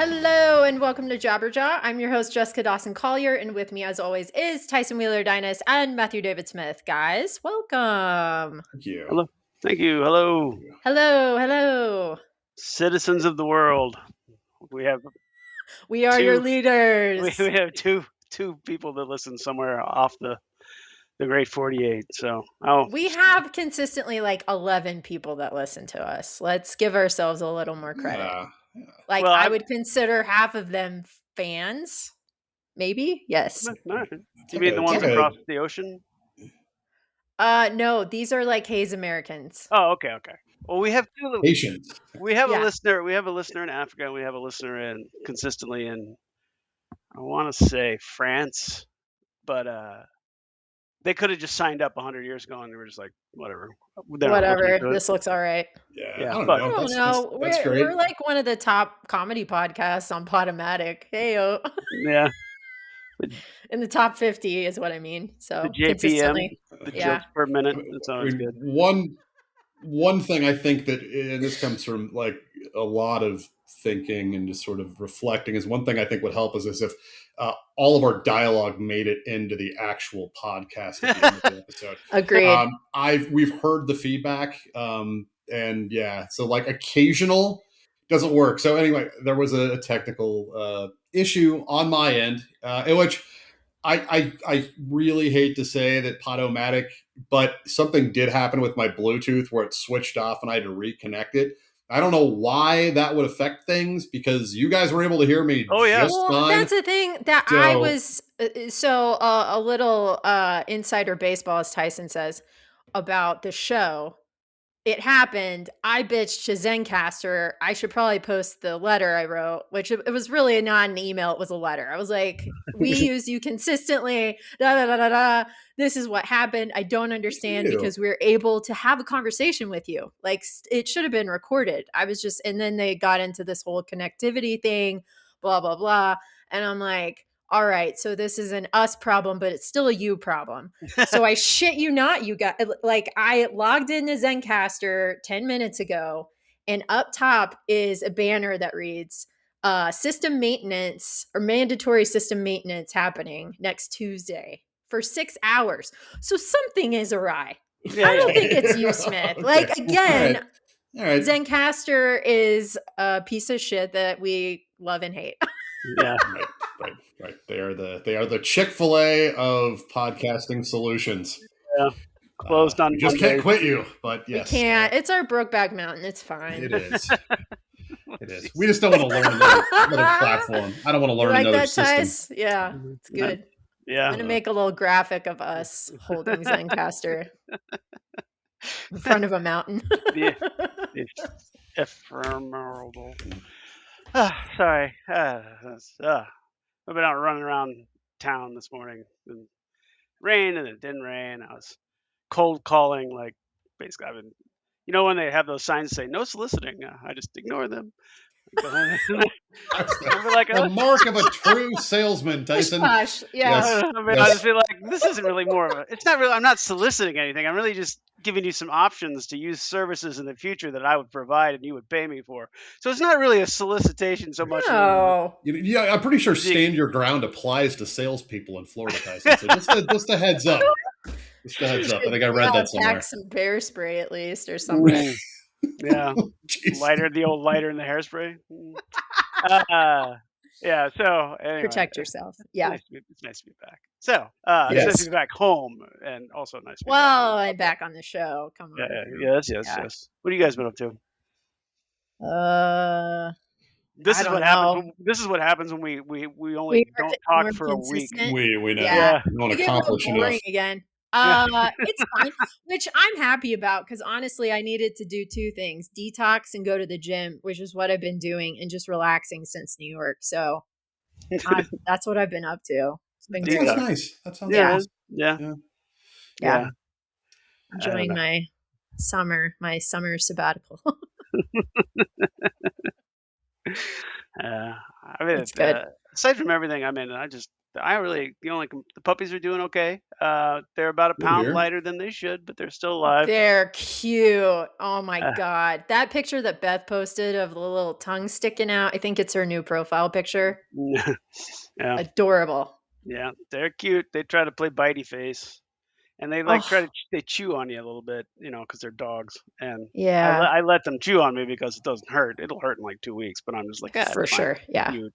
Hello and welcome to Jabberjaw. I'm your host, Jessica Dawson Collier, and with me, as always, is Tyson Wheeler Dynas and Matthew David Smith. Guys, welcome. Thank you. Hello. Thank you. Hello. Hello. Citizens of the world. We have We are your leaders. we have two people that listen somewhere off the great 48. So we have consistently like 11 people that listen to us. Let's give ourselves a little more credit. Yeah. I would consider half of them fans. Maybe? Yes. No. You mean the ones across the ocean? No, these are like Hayes Americans. Oh, okay. Well, we have two. Patience. We have a listener. We have a listener in Africa, and we have a listener consistently in, I want to say, France, but they could have just signed up 100 years ago, and they were just like, whatever. This looks all right. Yeah. I don't know. We're like one of the top comedy podcasts on Podomatic. Hey-o. Yeah. In the top 50 is what I mean. So the JPM, the jokes per minute. It's always good. One thing I think that, and this comes from like a lot of thinking and just sort of reflecting, is one thing I think would help us is if all of our dialogue made it into the actual podcast at the end of the episode. Agreed. We've heard the feedback, and yeah, so like occasional doesn't work. So anyway, there was a technical issue on my end, in which I really hate to say that Podomatic, but something did happen with my Bluetooth where it switched off and I had to reconnect it. I don't know why that would affect things because you guys were able to hear me just fine. That's the thing that I was... a little insider baseball, as Tyson says, about the show. It happened. I bitched to Zencastr. I should probably post the letter I wrote, which it was really not an email. It was a letter. I was like, we use you consistently. This is what happened. I don't understand because we were able to have a conversation with you. Like it should have been recorded. And then they got into this whole connectivity thing, blah, blah, blah. And I'm like, all right, so this is an us problem, but it's still a you problem. So I shit you not, you got like I logged into Zencastr 10 minutes ago, and up top is a banner that reads system maintenance or mandatory system maintenance happening next Tuesday for 6 hours. So something is awry. I don't think it's you, Smith. Okay. Like again, all right. Zencastr is a piece of shit that we love and hate. Yeah. Right. They are the Chick-fil-A of podcasting solutions. Yeah. Closed on just Monday. Can't quit you, but yes. We can't. It's our Brokeback Mountain. It's fine. It is. It is. We just don't want to learn another platform. I don't want to learn another system. Tice? Yeah, it's good. Yeah. I'm going to make a little graphic of us holding Zencastr in front of a mountain. Ephemeral. Sorry. I've been out running around town this morning. It rained and it didn't rain. I was cold calling, like basically I've been, when they have those signs say no soliciting, I just ignore them. A mark of a true salesman, Tyson. Yes. I just feel like this isn't really more of it's not really, I'm not soliciting anything. I'm really just giving you some options to use services in the future that I would provide and you would pay me for. So it's not really a solicitation so much. No. Yeah, I'm pretty sure stand your ground applies to salespeople in Florida, Tyson. So just a heads up. Just a heads up. I think I read that somewhere. Pack some bear spray at least or something. Yeah. The old lighter in the hairspray. Yeah, so anyway, protect yourself. Yeah. It's nice to be back. So it's nice to be back home and also nice to be back. I'm back on the show. Come on. Yes. What have you guys been up to? This is what happens when we only don't talk for a week. We know. Yeah. We don't accomplish enough. Again. It's fine, which I'm happy about because honestly, I needed to do two things: detox and go to the gym, which is what I've been doing, and just relaxing since New York. So that's what I've been up to. It's been great. That's nice. That sounds nice. Yeah. Enjoying my summer sabbatical. It's good. aside from everything, I mean, I really, the puppies are doing okay. They're about a Good to pound hear. lighter than they should, but they're still alive. They're cute. Oh my Uh, god. That picture that Beth posted of the little tongue sticking out, I think it's her new profile picture. yeah, Adorable. yeah, they're cute. They try to play bitey face, and they like Oh, they chew on you a little bit, because they're dogs. And yeah, I let them chew on me because it doesn't hurt. It'll hurt in like 2 weeks, but I'm just like, for it's fine, sure. Yeah. cute.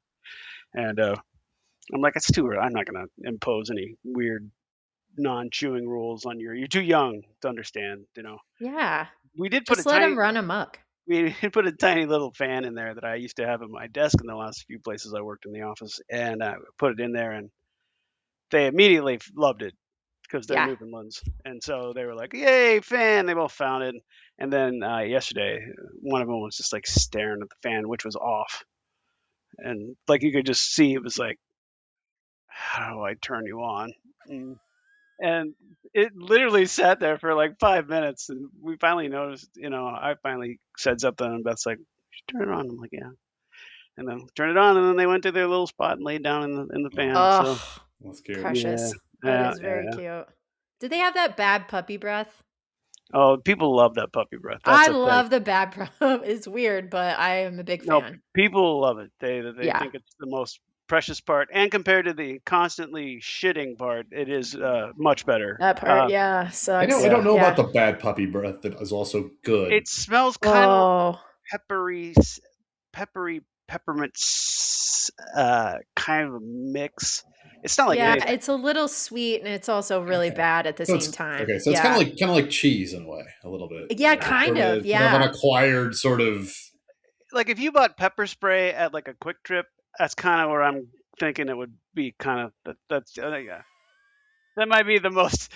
And I'm like, it's too early. I'm not gonna impose any weird non-chewing rules on you. You're too young to understand. Yeah. We did put a Just let tiny them run amok. we put a tiny little fan in there that I used to have at my desk in the last few places I worked in the office, and put it in there, and they immediately loved it because they're Yeah. Newfoundlands, and so they were like, "Yay, fan!" They both found it, and then yesterday, one of them was just like staring at the fan, which was off, and like you could just see it was like, "How do I turn you on?" Mm. And it literally sat there for like 5 minutes, and we finally noticed. I finally said something, and Beth's like, "You should turn it on." I'm like, "Yeah." And then turn it on, and then they went to their little spot and laid down in the fan. So Oh, That's cute. yeah, precious. That yeah, is yeah, very yeah. cute. Did they have that bad puppy breath? Oh, people love that puppy breath. That's I a thing. love the bad breath. It's weird, but I am a big No, fan. people love it. They Yeah. think it's the most precious part, and compared to the constantly shitting part, it is much better. That part, yeah, I sucks. don't Yeah, know about Yeah. the bad puppy breath that is also good. it smells kind of Oh, peppery, peppery peppermint, kind of a mix. It's not like yeah, anything. it's a little sweet and it's also really Okay. bad at the So same it's time. okay. So it's Yeah. kind of like cheese in a way, a little bit. Yeah, Like kind of. sort of an Yeah. acquired sort of. Like if you bought pepper spray at like a Quick Trip, that's kind of where I'm thinking it would be. Kind of that's yeah. That might be the most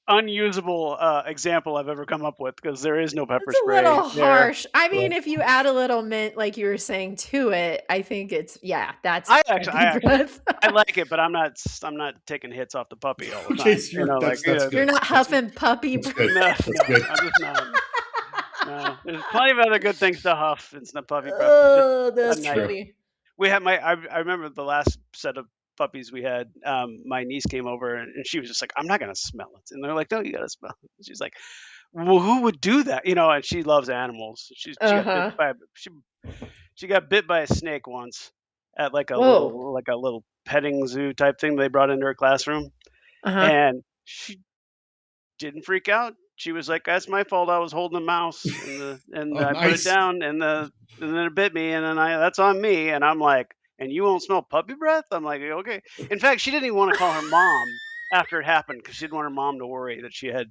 unusable example I've ever come up with because there is no pepper It's a spray little there. harsh. I Yeah. mean, if you add a little mint like you were saying to it, I think it's yeah, that's I actually, I puppy actually, breath. I like it, but I'm not taking hits off the puppy all the Okay, time. so you're, Like that's You're good. not huffing puppy That's breath. good. no, That's no, good. I'm just not. No, there's plenty of other good things to huff. It's not puppy breath. Just Oh, a that's That's nice. true. funny. We had I remember the last set of puppies we had. My niece came over and she was just like, "I'm not gonna smell it," and they're like, "No, you gotta smell it." And she's like, "Well, who would do that?" And she loves animals. She got bit Uh-huh. by she got bit by a snake once at Whoa. like a little petting zoo type thing they brought into her classroom, Uh-huh. and she didn't freak out. She was like, "That's my fault. I was holding a mouse, and Oh, I put it nice. down, and then it bit me, and then that's on me." And I'm like, "And you won't smell puppy breath?" I'm like, "Okay." In fact, she didn't even want to call her mom after it happened because she didn't want her mom to worry that she had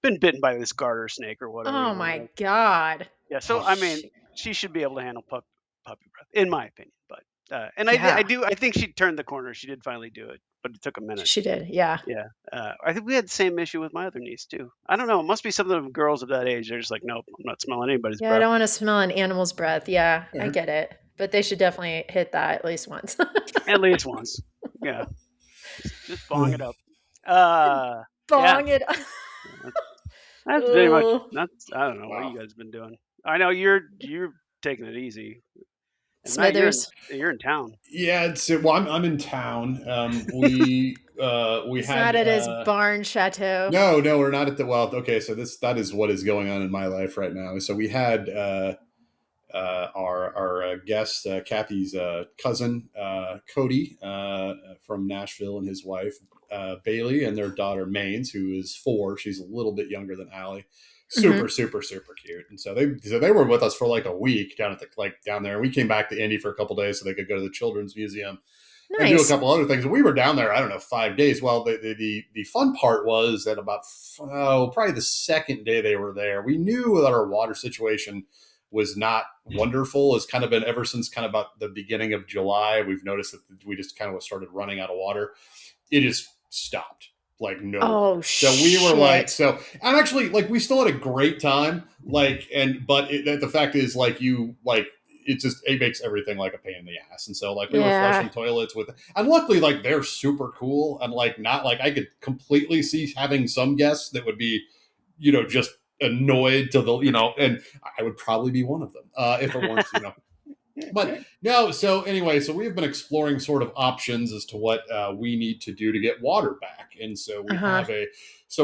been bitten by this garter snake or whatever. Oh my god. Yeah. So I mean, Sh- she should be able to handle puppy breath, in my opinion. But and Yeah, I think she turned the corner. She did finally do it, but it took a minute. she did. Yeah. Yeah, I think we had the same issue with my other niece too. I don't know. It must be something of girls of that age. They're just like, nope, I'm not smelling anybody's Yeah, I breath. don't want to smell an animal's breath. Yeah, I Fair. get it. But they should definitely hit that at least once. At least once. Yeah, just bong it up. Uh, yeah, Bong it. that's, that's pretty much. Oh, That's I don't know what Wow. you guys been doing. I know you're taking it easy, and Matt, Smithers. you're in town. Yeah, well, I'm in town. We He's not had at his barn chateau. no, we're not at the well. Okay, so that is what is going on in my life right now. So we had our guest, Kathy's cousin, Cody, from Nashville, and his wife, Bailey, and their daughter, Maines, who is 4. She's a little bit younger than Allie. Hmm. Super, super, super cute. And so they were with us for like a week down there. We came back to Indy for a couple days so they could go to the Children's Museum and do a Nice. couple other things. We were down there, I don't know, 5 days. Well, the fun part was that about probably the second day they were there, we knew that our water situation was not wonderful. It's kind of been ever since kind of about the beginning of July. We've noticed that we just kind of started running out of water. It just stopped. Like no. Oh So we were like, shit. so I'm actually like, we still had a great time. Like, but the fact is, like, it makes everything like a pain in the ass. And so like we were Yeah. flushing toilets and luckily like they're super cool and like not like I could completely see having some guests that would be, just annoyed to and I would probably be one of them if it weren't, But no, so anyway, so we've been exploring sort of options as to what we need to do to get water back, and so Uh-huh.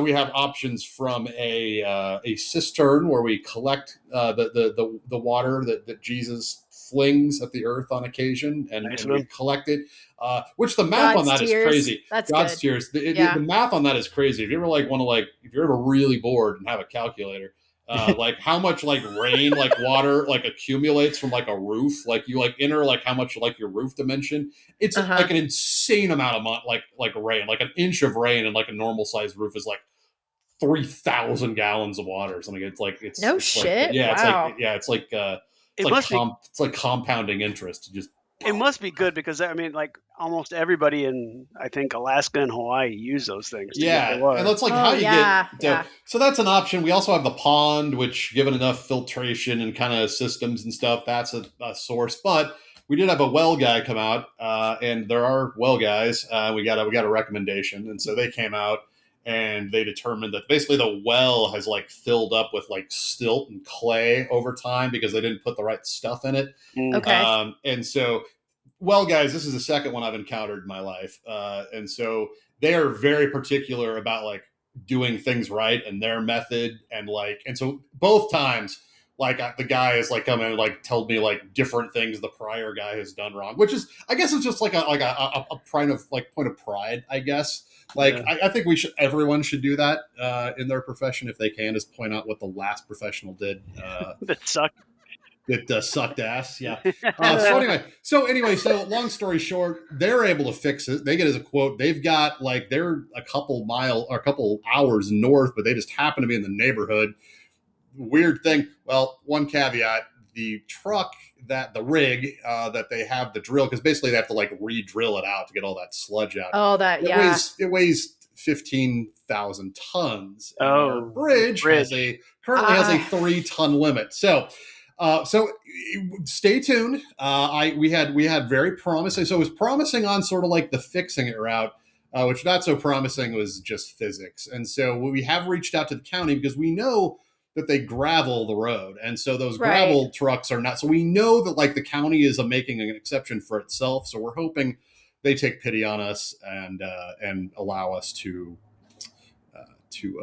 we have options from a cistern where we collect the water that Jesus flings at the earth on occasion, Nice and of we him. collect it. Which the math on God's that is tears. crazy. That's God's good. tears. The Yeah. math on that is crazy. If you ever like want to like, if you're ever really bored and have a calculator, like how much like rain, like water, like accumulates from like a roof, like you like enter like how much like your roof dimension. It's Uh-huh. like an insane amount of like rain, like an inch of rain, and like a normal sized roof is like 3,000 gallons of water or something. No It's like shit. yeah, Wow. It must be it's like compounding interest. Just it must be good because I mean, like almost everybody in I think Alaska and Hawaii use those things to get their yeah, and water. that's like how Oh, you get yeah. so Yeah. so that's an option. We also have the pond, which given enough filtration and kind of systems and stuff, that's a source. But we did have a well guy come out, and there are well guys. We got a recommendation, and so they came out and they determined that basically the well has like filled up with like silt and clay over time because they didn't put the right stuff in it. Mm. Okay. And so well, guys, this is the second one I've encountered in my life, and so they are very particular about like doing things right and their method, and so both times, like the guy has like come in and like told me like different things the prior guy has done wrong, which is I guess it's just like a point of pride, I guess. Like Yeah. I think everyone should do that in their profession if they can, is point out what the last professional did. That sucked. That sucked ass. Yeah. So long story short, they're able to fix it. They get as a quote. They've got like they're a couple mile or a couple hours north, but they just happen to be in the neighborhood. Weird thing. Well, one caveat: the truck the rig that they have the drill, because basically they have to like re-drill it out to get all that sludge out. Oh, that. Yeah. It weighs 15,000 tons, and our Oh, bridge currently has a Ah. 3-ton limit. So stay tuned. We had very promising. So it was promising on sort of like the fixing it route, which not so promising was just physics. And so we have reached out to the county because we know that they gravel the road, and so those Right. gravel trucks are not. So we know that like the county is making an exception for itself. So we're hoping they take pity on us and allow us uh, to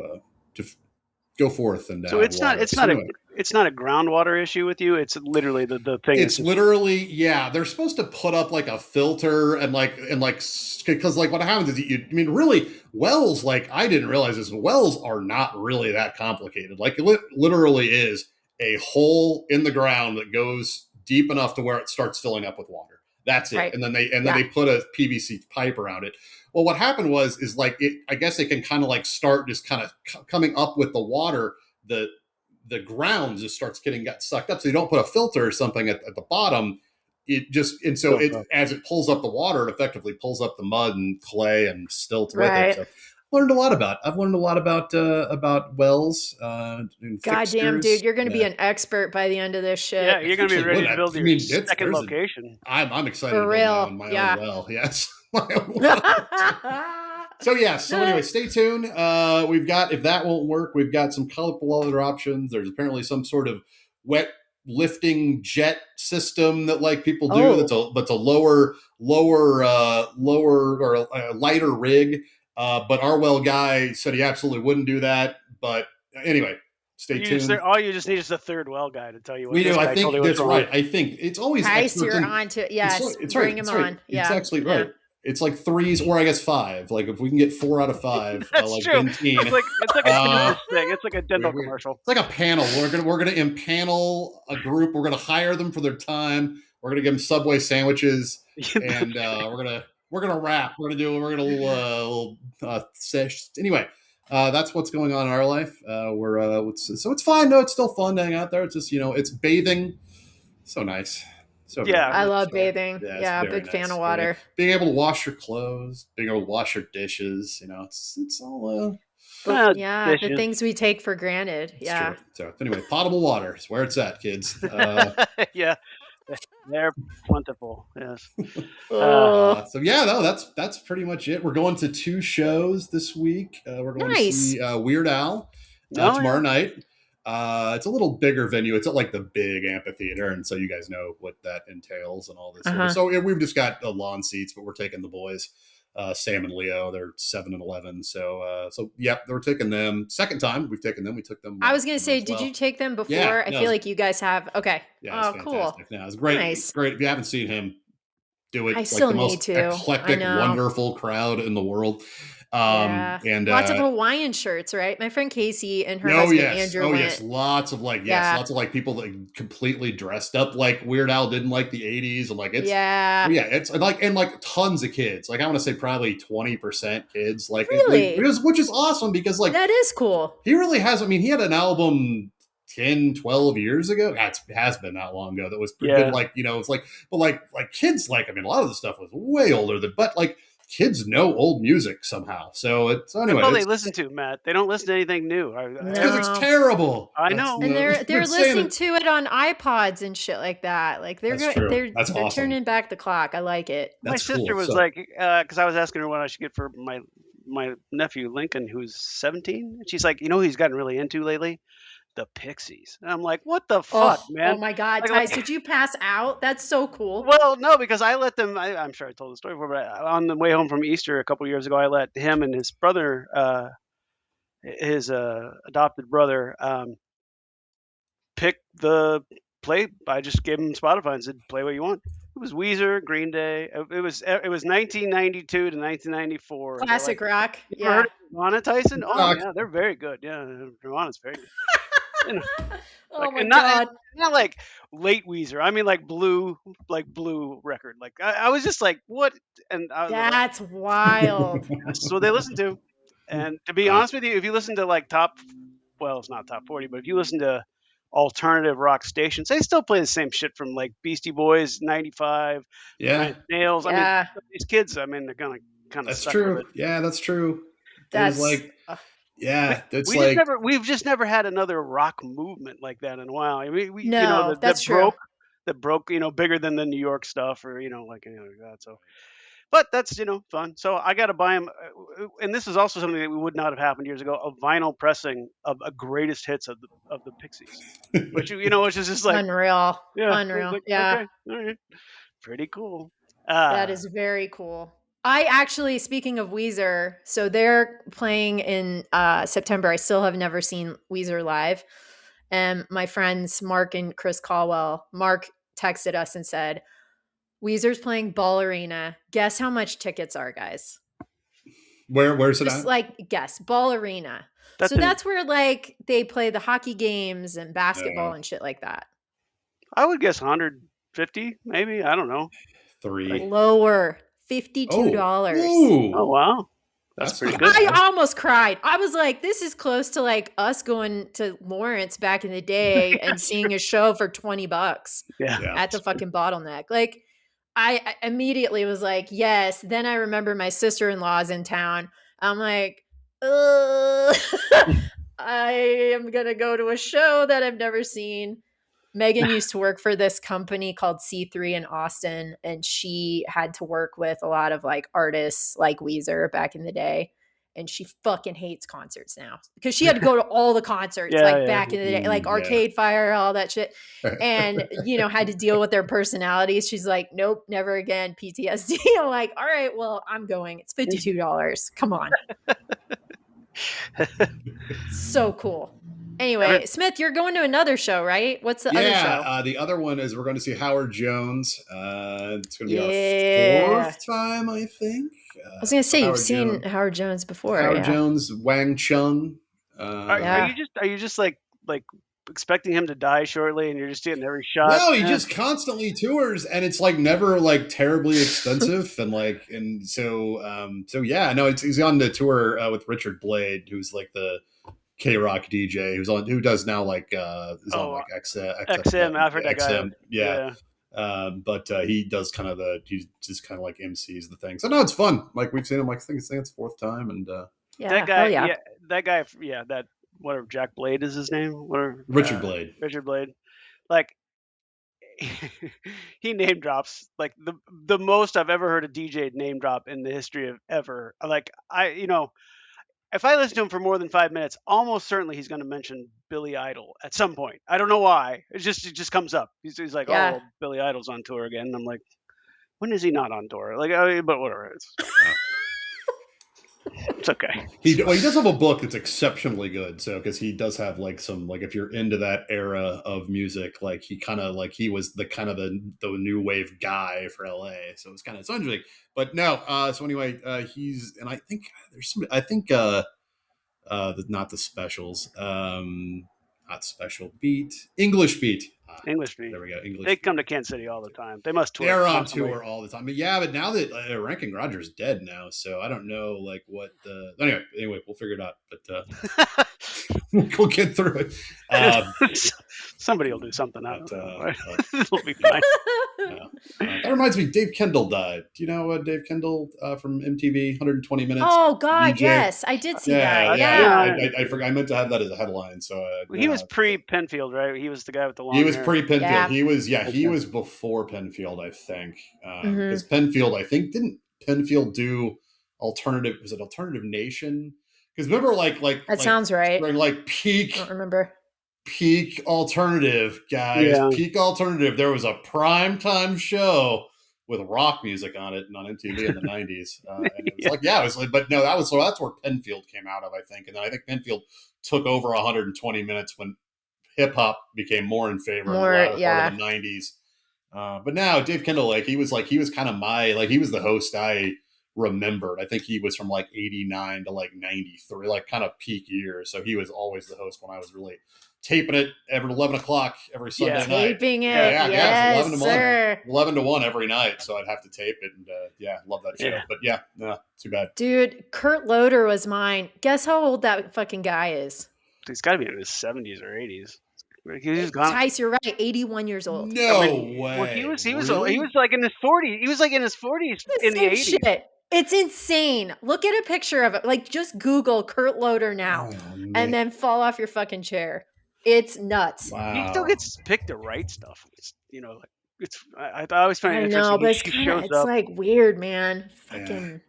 go forth and so have water. So anyway, it's not a groundwater issue with you. It's literally the thing is it's just literally, yeah, they're supposed to put up like a filter and because like what happens is I mean really wells, like I didn't realize this, wells are not really that complicated. Like it literally is a hole in the ground that goes deep enough to where it starts filling up with water. That's it. Right. And then they Yeah. put a PVC pipe around it. Well, what happened is like I guess it can kind of like start just kind of coming up with the water. The ground just starts got sucked up. So you don't put a filter or something at the bottom. It just and so built it up. as it pulls up the water, it effectively pulls up the mud and clay and silt with it. Right. So I've learned a lot about wells and Goddamn, fixtures. dude, you're gonna be an expert by the end of this Yeah, shit. you're gonna be Actually, ready would to build I your mean, second location. I'm excited For to build real. my own Yeah. well. Yes, my own well. So yeah. So anyway, stay tuned. We've got if that won't work, we've got some colorful other options. There's apparently some sort of wet lifting jet system that like people do. Oh. That's a lower or a lighter rig. But our well guy said he absolutely wouldn't do that. But anyway, stay tuned. All you just need is a third well guy to tell you what We this do. I guy told you think what's that's wrong. right. I think it's always Tice, experts you're in. on to yes. It's right. Bring him It's right. on. It's Yeah. actually Yeah. right. It's like threes or I guess five. Like if we can get 4 out of 5, That's like true. Benteen. It's like a dentist thing. It's like a dental commercial. It's like a panel. We're gonna impanel a group. We're gonna hire them for their time. We're gonna give them Subway sandwiches, and we're gonna rap. We're gonna little sesh. Anyway, that's what's going on in our life. So it's fine. No, it's still fun to hang out there. It's just it's bathing. So nice. So very Yeah. I nice. love bathing. Yeah, it's Yeah, very big fan nice. of water. Being able to wash your clothes, being able to wash your dishes, it's all Yeah, the dishes. things we take for granted. it's Yeah. true. So anyway, potable water is where it's at, kids. Yeah, they're plentiful. Yes. Oh, So yeah, no, that's pretty much it. We're going to 2 shows this week. We're going to nice. see Weird Al No, tomorrow night. It's a little bigger venue. It's at like the big amphitheater, and so you guys know what that entails and all this sort of. Uh-huh. So yeah, we've just got the lawn seats, but we're taking the boys, Sam and Leo. They're 7 and 11, so yep, we're taking them. Second time we've taken them. We took them I was last gonna summer say, as did you well. take them Yeah, before? I no, feel like you guys have. Okay. yeah, it's Oh, cool. fantastic. No, it's great. Nice. Great. If you haven't seen him, do I it. Like still the need most to. I eclectic, know. wonderful crowd in the world. Yeah. And Lots of Hawaiian shirts, right? My friend Casey and her Oh husband yes, Andrew oh yes, went. Yeah. lots of like people that completely dressed up like Weird Al didn't like the '80s, and like oh Yeah. yeah, it's and like tons of kids. Like I want to say probably 20% kids. Really? Which is awesome because like That is cool. he really has. I mean, he had an album 10, 12 years ago. It has been that long ago. That was pretty good. Yeah. Like it's like, but like kids like. I mean, a lot of the stuff was way older than, but like kids know old music somehow. So That's anyway, all they listen to, Matt. They don't listen to anything new. it's because it's No. terrible. I That's know. And we've they're been saying listening it. to it on iPods and shit like that. Like That's true. That's they're awesome. turning back the clock. I like it. My That's sister cool. was So like, because I was asking her what I should get for my nephew Lincoln, who's 17. And she's like, you know, who he's gotten really into lately, the Pixies. And I'm like, what the fuck, Oh man? my God, Like, Tice, did you pass out? That's so cool. well, no, because I let them. I'm sure I told the story before, but on the way home from Easter a couple years ago, I let him and his brother, his adopted brother, pick the play. I just gave him Spotify and said, "Play what you want." It was Weezer, Green Day. It was 1992 to 1994. They're like, Classic rock. you ever heard Yeah. of Nirvana, Tyson? Oh rock. yeah, they're very good. Yeah, Nirvana's very good. You know, Oh like my God. not like late Weezer. I mean like blue record. Like I was just like, what? And I was like, That's wild. this is what they listen to. And to be Wow. honest with you, if you listen to like well, it's not top 40, but if you listen to alternative rock stations, they still play the same shit from like Beastie Boys, 95, Yeah, Nine Inch Nails. I mean, Yeah. these kids, I mean, they're gonna kind of that's stuck with true. it. Yeah, that's true. There's That's like, We, yeah, it's we just like, never, we've just never had another rock movement like that in a while. I mean, no, that that's true. broke, bigger than the New York stuff or, like anything like that. So, but that's, fun. So I got to buy him. And this is also something that would not have happened years ago, a vinyl pressing of a greatest hits of the Pixies, which is just like, Unreal. yeah, it's Unreal. like, Yeah. okay, all right, pretty cool. That Ah, is very cool. I actually, speaking of Weezer, so they're playing in September. I still have never seen Weezer live. And my friends, Mark and Chris Caldwell, Mark texted us and said, Weezer's playing Ball Arena. Guess how much tickets are, guys? where's it Just at? like guess, Ball Arena. that's So in, that's where like they play the hockey games and basketball No, and shit like that. I would guess 150, maybe. I don't know. Like, three. Lower, Oh, $52. oh, ooh, wow. That's that's pretty not good. I bad. almost cried. I was like, this is close to like us going to Lawrence back in the day and seeing a show for $20 Yeah. Yeah, at the fucking bottleneck. Like, I immediately was like, yes. Then I remember my sister in law's in town. I'm like, I am going to go to a show that I've never seen. Megan used to work for this company called C3 in Austin, and she had to work with a lot of like artists like Weezer back in the day. And she fucking hates concerts now because she had to go to all the concerts Yeah, like yeah. back in the day, like yeah. Arcade Fire, all that shit. And, had to deal with their personalities. She's like, nope, never again. PTSD. I'm like, all right, well, I'm going. It's $52. Come on. So cool. Every, Anyway, Smith, you're going to another show, right? What's the other Yeah, show? the other one is we're going to see Howard Jones. It's going to be our Yeah. fourth time, I think. I was gonna So say you've seen Howard Jones before, Howard yeah. Jones, Wang Chung. are Yeah. you just like expecting him to die shortly, and you're just getting every shot? No, he just constantly tours, and it's like never like terribly expensive, and so yeah, no, he's on the tour with Richard Blade, who's like the K Rock DJ, who does now like is on Oh, like XM. I've heard that guy. XM, yeah. Yeah. But he does kind of he just kind of like MCs the thing. So no, it's fun. Like we've seen him like I think it's fourth time, and Yeah. That Hell guy. yeah. Yeah. That guy. Yeah. That whatever. Jack Blade is his name. Whatever. Richard Blade. Richard Blade. Like he name drops like the most I've ever heard a DJ name drop in the history of ever. Like if I listen to him for more than 5 minutes, almost certainly he's going to mention Billy Idol at some point. I don't know why. It just comes up. He's like, oh, Yeah. well, Billy Idol's on tour again. And I'm like, when is he not on tour? Like, but whatever. It's okay. He does have a book that's exceptionally good. So because he does have like some like if you're into that era of music, like he kind of like he was the kind of the new wave guy for LA. So it's kind of interesting. But no, so anyway, he's and I think there's some I think not the specials, not special beat, English beat. English beat. There we go. English. They beat. come to Kansas City all the time. They must tour. They're on constantly. tour all the time. But yeah, but now that Rankin Rogers dead now, so I don't know like what the anyway we'll figure it out. But we'll get through it. Somebody will do something out of it. It'll be fine. That reminds me, Dave Kendall died. Do you know Dave Kendall from MTV? 120 Minutes. Oh God, DJ? Yes, I did see that. I forgot. I meant to have that as a headline. So he was pre-Penfield, right? He was the guy with the long. He was hair. pre-Penfield. Yeah. He was before Penfield, I think. Because Penfield, I think, didn't Penfield do alternative? Was it Alternative Nation? Because remember, that sounds right. During like peak. I don't remember. Peak alternative, guys. Yeah. Peak alternative. There was a primetime show with rock music on it and on MTV in the 90s. And it was but no, that's where Penfield came out of, I think. And then I think Penfield took over 120 minutes when hip hop became more in favor in the latter part of the 90s. But now Dave Kendall, he was kind of he was the host I remembered. I think he was from 89 to 93, kind of peak years. So he was always the host when I was really taping it every 11 o'clock every Sunday night. Taping it. Yes, 11 to 1. Sir. 11 to 1 every night. So I'd have to tape it. And love that show. Yeah. But too bad. Dude, Kurt Loder was mine. Guess how old that fucking guy is? He's got to be in his 70s or 80s. He's gone. Tice, you're right. 81 years old. No way. Well, he was in his 40s. He was in his 40s in the 80s. Shit. It's insane. Look at a picture of it. Just Google Kurt Loder now and then fall off your fucking chair. It's nuts. Wow. He still gets picked to write stuff. I always find it interesting. I know, but it's weird, man. Fucking.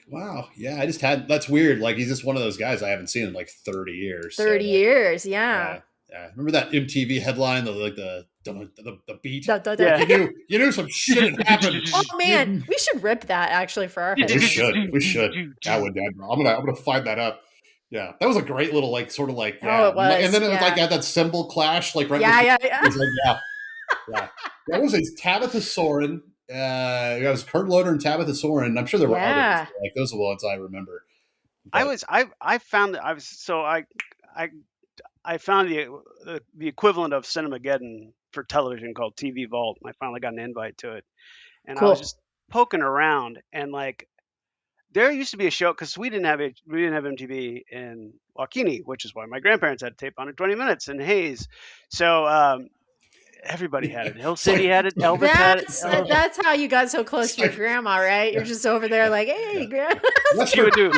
Wow. Yeah, I just had. That's weird. He's just one of those guys I haven't seen in 30 years. 30 years, yeah. Yeah. Remember that MTV headline, the beat? You knew some shit had happened. Oh man, we should rip that actually for our. We should. That would. I'm gonna find that up. Yeah, that was a great little Oh, it was. And then it was had that cymbal clash right. Yeah. That was Tabitha Soren. It was Kurt Loder and Tabitha Soren. I'm sure there were others. Those are the ones I remember. But I found the equivalent of Cinemageddon for television called TV Vault. I finally got an invite to it, and cool. I was just poking around and there used to be a show because we didn't have MTV in Waukene, which is why my grandparents had to tape 120 minutes in Hayes. So everybody had it. Hill City had it. Elvis had it. That's how you got so close to your grandma, right? You're just over there hey, grandma. That's what you would do.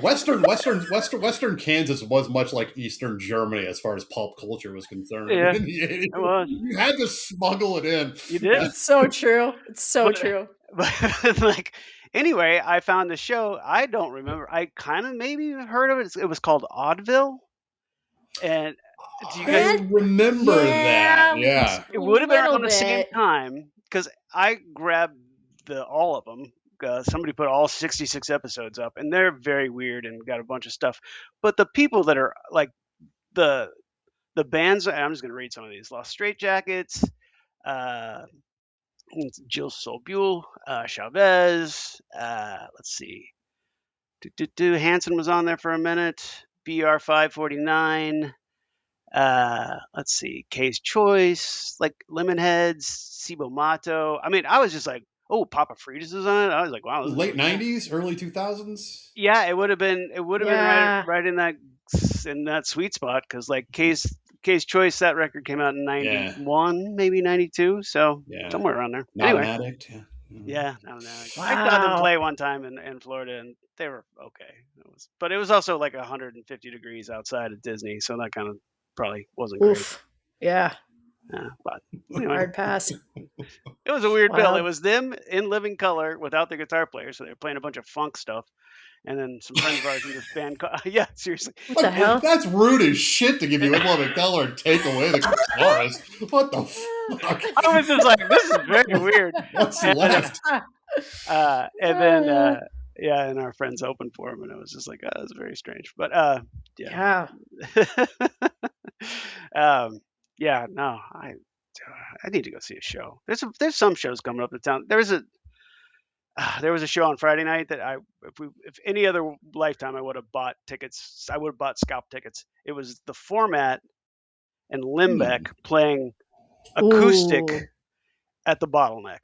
Western Kansas was much like Eastern Germany as far as pulp culture was concerned. Yeah, it was. You had to smuggle it in. You did. It's so true. It's so true. But anyway, I found the show. I don't remember. I kind of maybe heard of it. It was called Oddville. And do you guys remember that? Yeah. It would have been around the same time because I grabbed all of them. Somebody put all 66 episodes up, and they're very weird and got a bunch of stuff. But the people that are the bands, I'm just going to read some of these. Lost Straitjackets, Jill Solbuel, Chavez. Let's see. Hanson was on there for a minute. BR 549. Let's see. Case Choice, Lemonheads, Cibo Mato. I mean, I was just Papa Fridas is on it. I was like, wow. Late 90s, early 2000s. Yeah, it would have been right in that sweet spot because Case Choice, that record came out in 91, maybe 92, so somewhere around there. Not an addict. Yeah, not an addict. Wow. I saw them play one time in Florida, and they were okay. But it was also 150 degrees outside of Disney, so that kind of probably wasn't great. Yeah. But anyway. Hard pass. It was a weird bill. It was them in living color without the guitar player, so they were playing a bunch of funk stuff. and then some friends of ours in this band. Yeah, seriously. What the hell? That's rude as shit to give you in living color and take away the guitarist. What the fuck? I was just like, this is very weird. What's And, left? and then yeah, and our friends opened for him, and it was just like, it was very strange. But yeah. Yeah, no, I need to go see a show. There's some shows coming up in town. There was a show on Friday night that if any other lifetime I would have bought tickets. I would have bought scalp tickets. It was the Format and Limbeck playing acoustic Ooh. at the Bottleneck.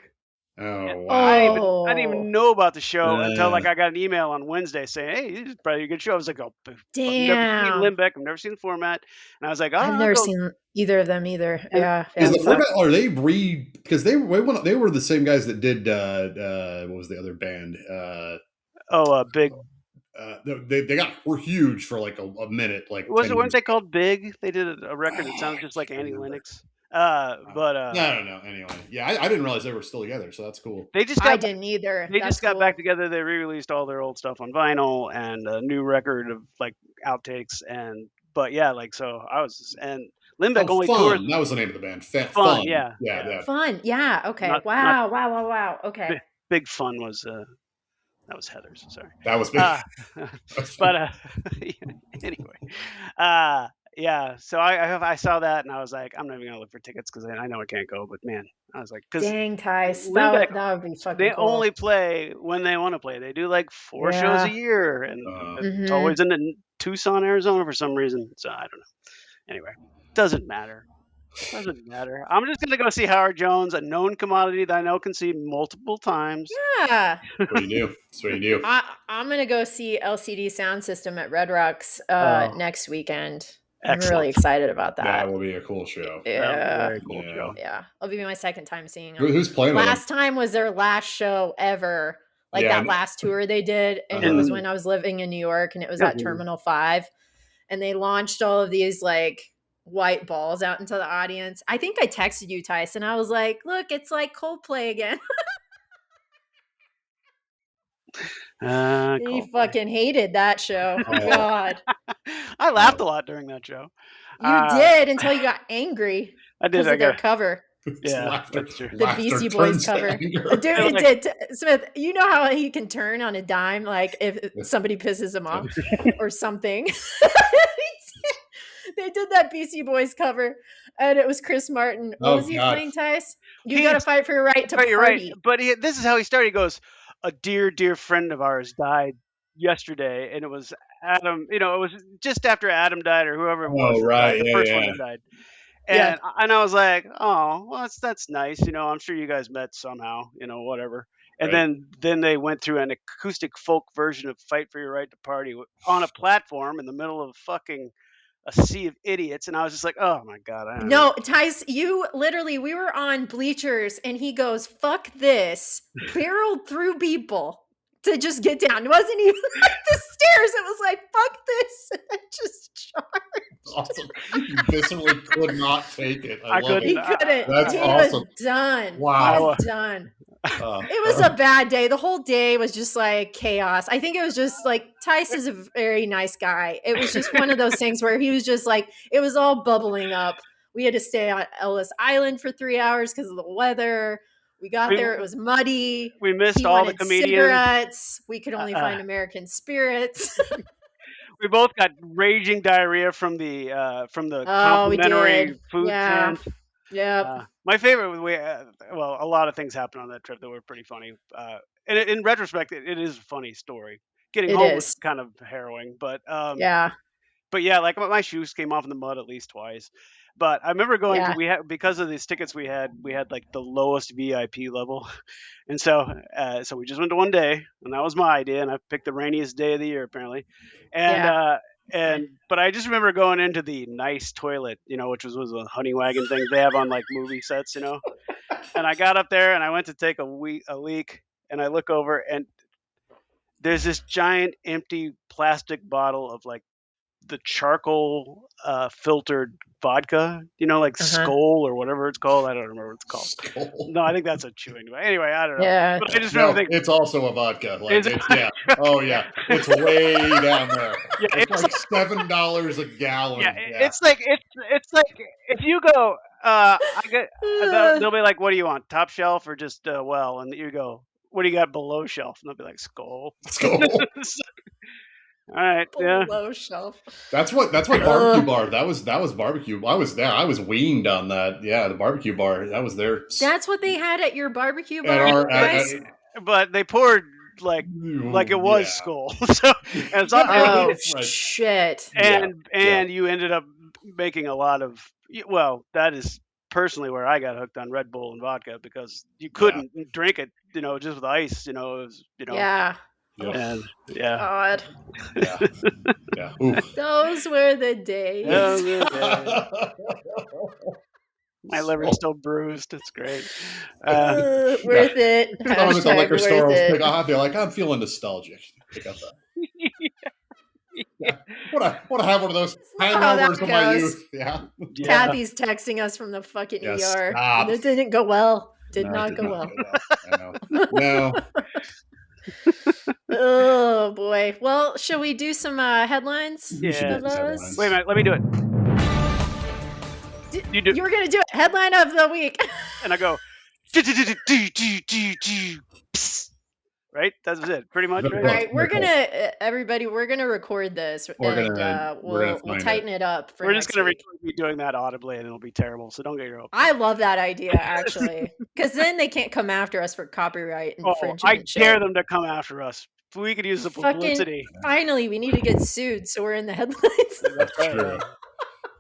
Oh wow! I didn't even know about the show until like I got an email on Wednesday saying, "Hey, this is probably a good show." I was like, "Oh, I've never seen Damn. Limbeck. I've never seen the Format," and I was like, "Oh, I've never seen either of them either." Yeah. Is the Format, are they because they were the same guys that did what was the other band? Big. They were huge for like a minute. Like Weren't they called Big? They did a record that sounded just like Annie Lennox. I don't know. Anyway, yeah, I didn't realize they were still together, so that's cool. I didn't either. They just got back together. They re-released all their old stuff on vinyl and a new record of like outtakes but yeah, like so I was and Limbeck only tours. That was the name of the band. Fun. Yeah. Fun. Yeah. Okay. Wow. Okay. Big Fun was that was Heather's. Sorry. That was big. But anyway, yeah. So I saw that and I was like, I'm not even gonna look for tickets because I know I can't go. But man, I was like, dang, Tice, Limbeck, that would be fucking. They cool. only play when they want to play. They do like 4 shows a year, and it's always in Tucson, Arizona for some reason. So I don't know. Anyway, doesn't matter. Doesn't matter. I'm just gonna go see Howard Jones, a known commodity that I know can see multiple times. Yeah. That's what you do. I'm gonna go see LCD Sound System at Red Rocks next weekend. Excellent. I'm really excited about that. That will be a cool show. Yeah. Very cool show. Yeah. It'll be my second time seeing them. Who's playing? Last time was their last show ever. Like that last tour they did, and it was when I was living in New York, and it was at Terminal 5, and they launched all of these like white balls out into the audience. I think I texted you, Tyson. I was like, look, it's like Coldplay again. He fucking hated that show. God. I laughed a lot during that show. You did until you got angry. I did. Because of their cover. Yeah, the Beastie Boys cover. Dude, it did. Smith, you know how he can turn on a dime, like if somebody pisses him off or something. They did that Beastie Boys cover, and it was Chris Martin. What was he playing, Tice? You got to fight for your right to party. Right. But this is how he started. He goes, "A dear friend of ours died yesterday," and it was Adam. You know, it was just after Adam died or whoever it was. Oh, right. The first one that died. And I was like, oh, well, that's nice. You know, I'm sure you guys met somehow. You know, whatever. And then they went through an acoustic folk version of "Fight for Your Right to Party" on a platform in the middle of fucking a sea of idiots, and I was just like, oh my god. No, Tice, we were on bleachers, and he goes, fuck this, barreled through people to just get down. It wasn't even like the stairs. It was like, fuck this, and just charged. Awesome. You viscerally could not take it. I love couldn't. He couldn't. That's he awesome. Was done. Wow. He was done. It was a bad day. The whole day was just like chaos. I think it was just like Tice is a very nice guy. It was just one of those things where he was just like, it was all bubbling up. We had to stay on Ellis Island for 3 hours because of the weather. We got there. It was muddy. We missed all the comedians. Cigarettes. We could only find American spirits. We both got raging diarrhea from the complimentary food tent. Yeah. My favorite, a lot of things happened on that trip that were pretty funny. And in retrospect, it is a funny story. Getting home was kind of harrowing, but yeah, like my shoes came off in the mud at least twice. But I remember going because of these tickets we had like the lowest VIP level, and so we just went to one day, and that was my idea, and I picked the rainiest day of the year apparently, but I just remember going into the nice toilet, you know, which was a honey wagon thing they have on like movie sets, you know, and I got up there and I went to take a leak, and I look over and there's this giant empty plastic bottle of like the charcoal filtered vodka, like Uh-huh. Skoal or whatever it's called. I don't remember what it's called. Skull. No, I think that's a chewing device. Anyway, I don't know. Yeah. But I just remember No, thinking, it's also a vodka. Like is it? it's yeah. Oh yeah, it's way down there. Yeah, It's it's like $7 a gallon. yeah, Yeah. it's like if you go, I get they'll be like, "What do you want, top shelf or just well?" And you go, "What do you got below shelf?" And they'll be like, "Skull." Skull. All right, yeah. Below shelf. That's what barbecue bar. That was barbecue. I was there. I was weaned on that. Yeah, the barbecue bar. That was their That's what they had at your barbecue bar, at our guys? But they poured like it was yeah. Skull. So and so, Oh Right. shit! and you ended up making a lot of that is personally where I got hooked on Red Bull and vodka because you couldn't drink it, just with ice, it was, Yeah. Yep. and yeah. God, Yeah. Yeah. Oof. those were the days. My liver's still bruised. It's great. Worth it. If I was at the Hashtag liquor store, worth it. I'd be like, I'm feeling nostalgic. Pick up that. Yeah. Want to have one of those how that hangovers of my goes. youth. Yeah. Kathy's texting us from the fucking Yeah, ER. stop. It didn't go well. No, Did not it go well. I know. No. Oh boy. Well, shall we do some headlines? We should do some fellas? headlines. Wait a minute. Let me do it. You do. You were gonna do it. Headline of the week. And I go. Right? That's it. Pretty much, right? All right, we're gonna everybody. We're gonna record this, We're and gonna we'll find tighten it up for We're next just gonna week. be doing that audibly, and it'll be terrible. So don't get your hopes. I love that idea actually, because then they can't come after us for copyright infringement. I and shit. dare them to come after us. We could use the publicity. Finally, we need to get sued, so we're in the headlines. That's true.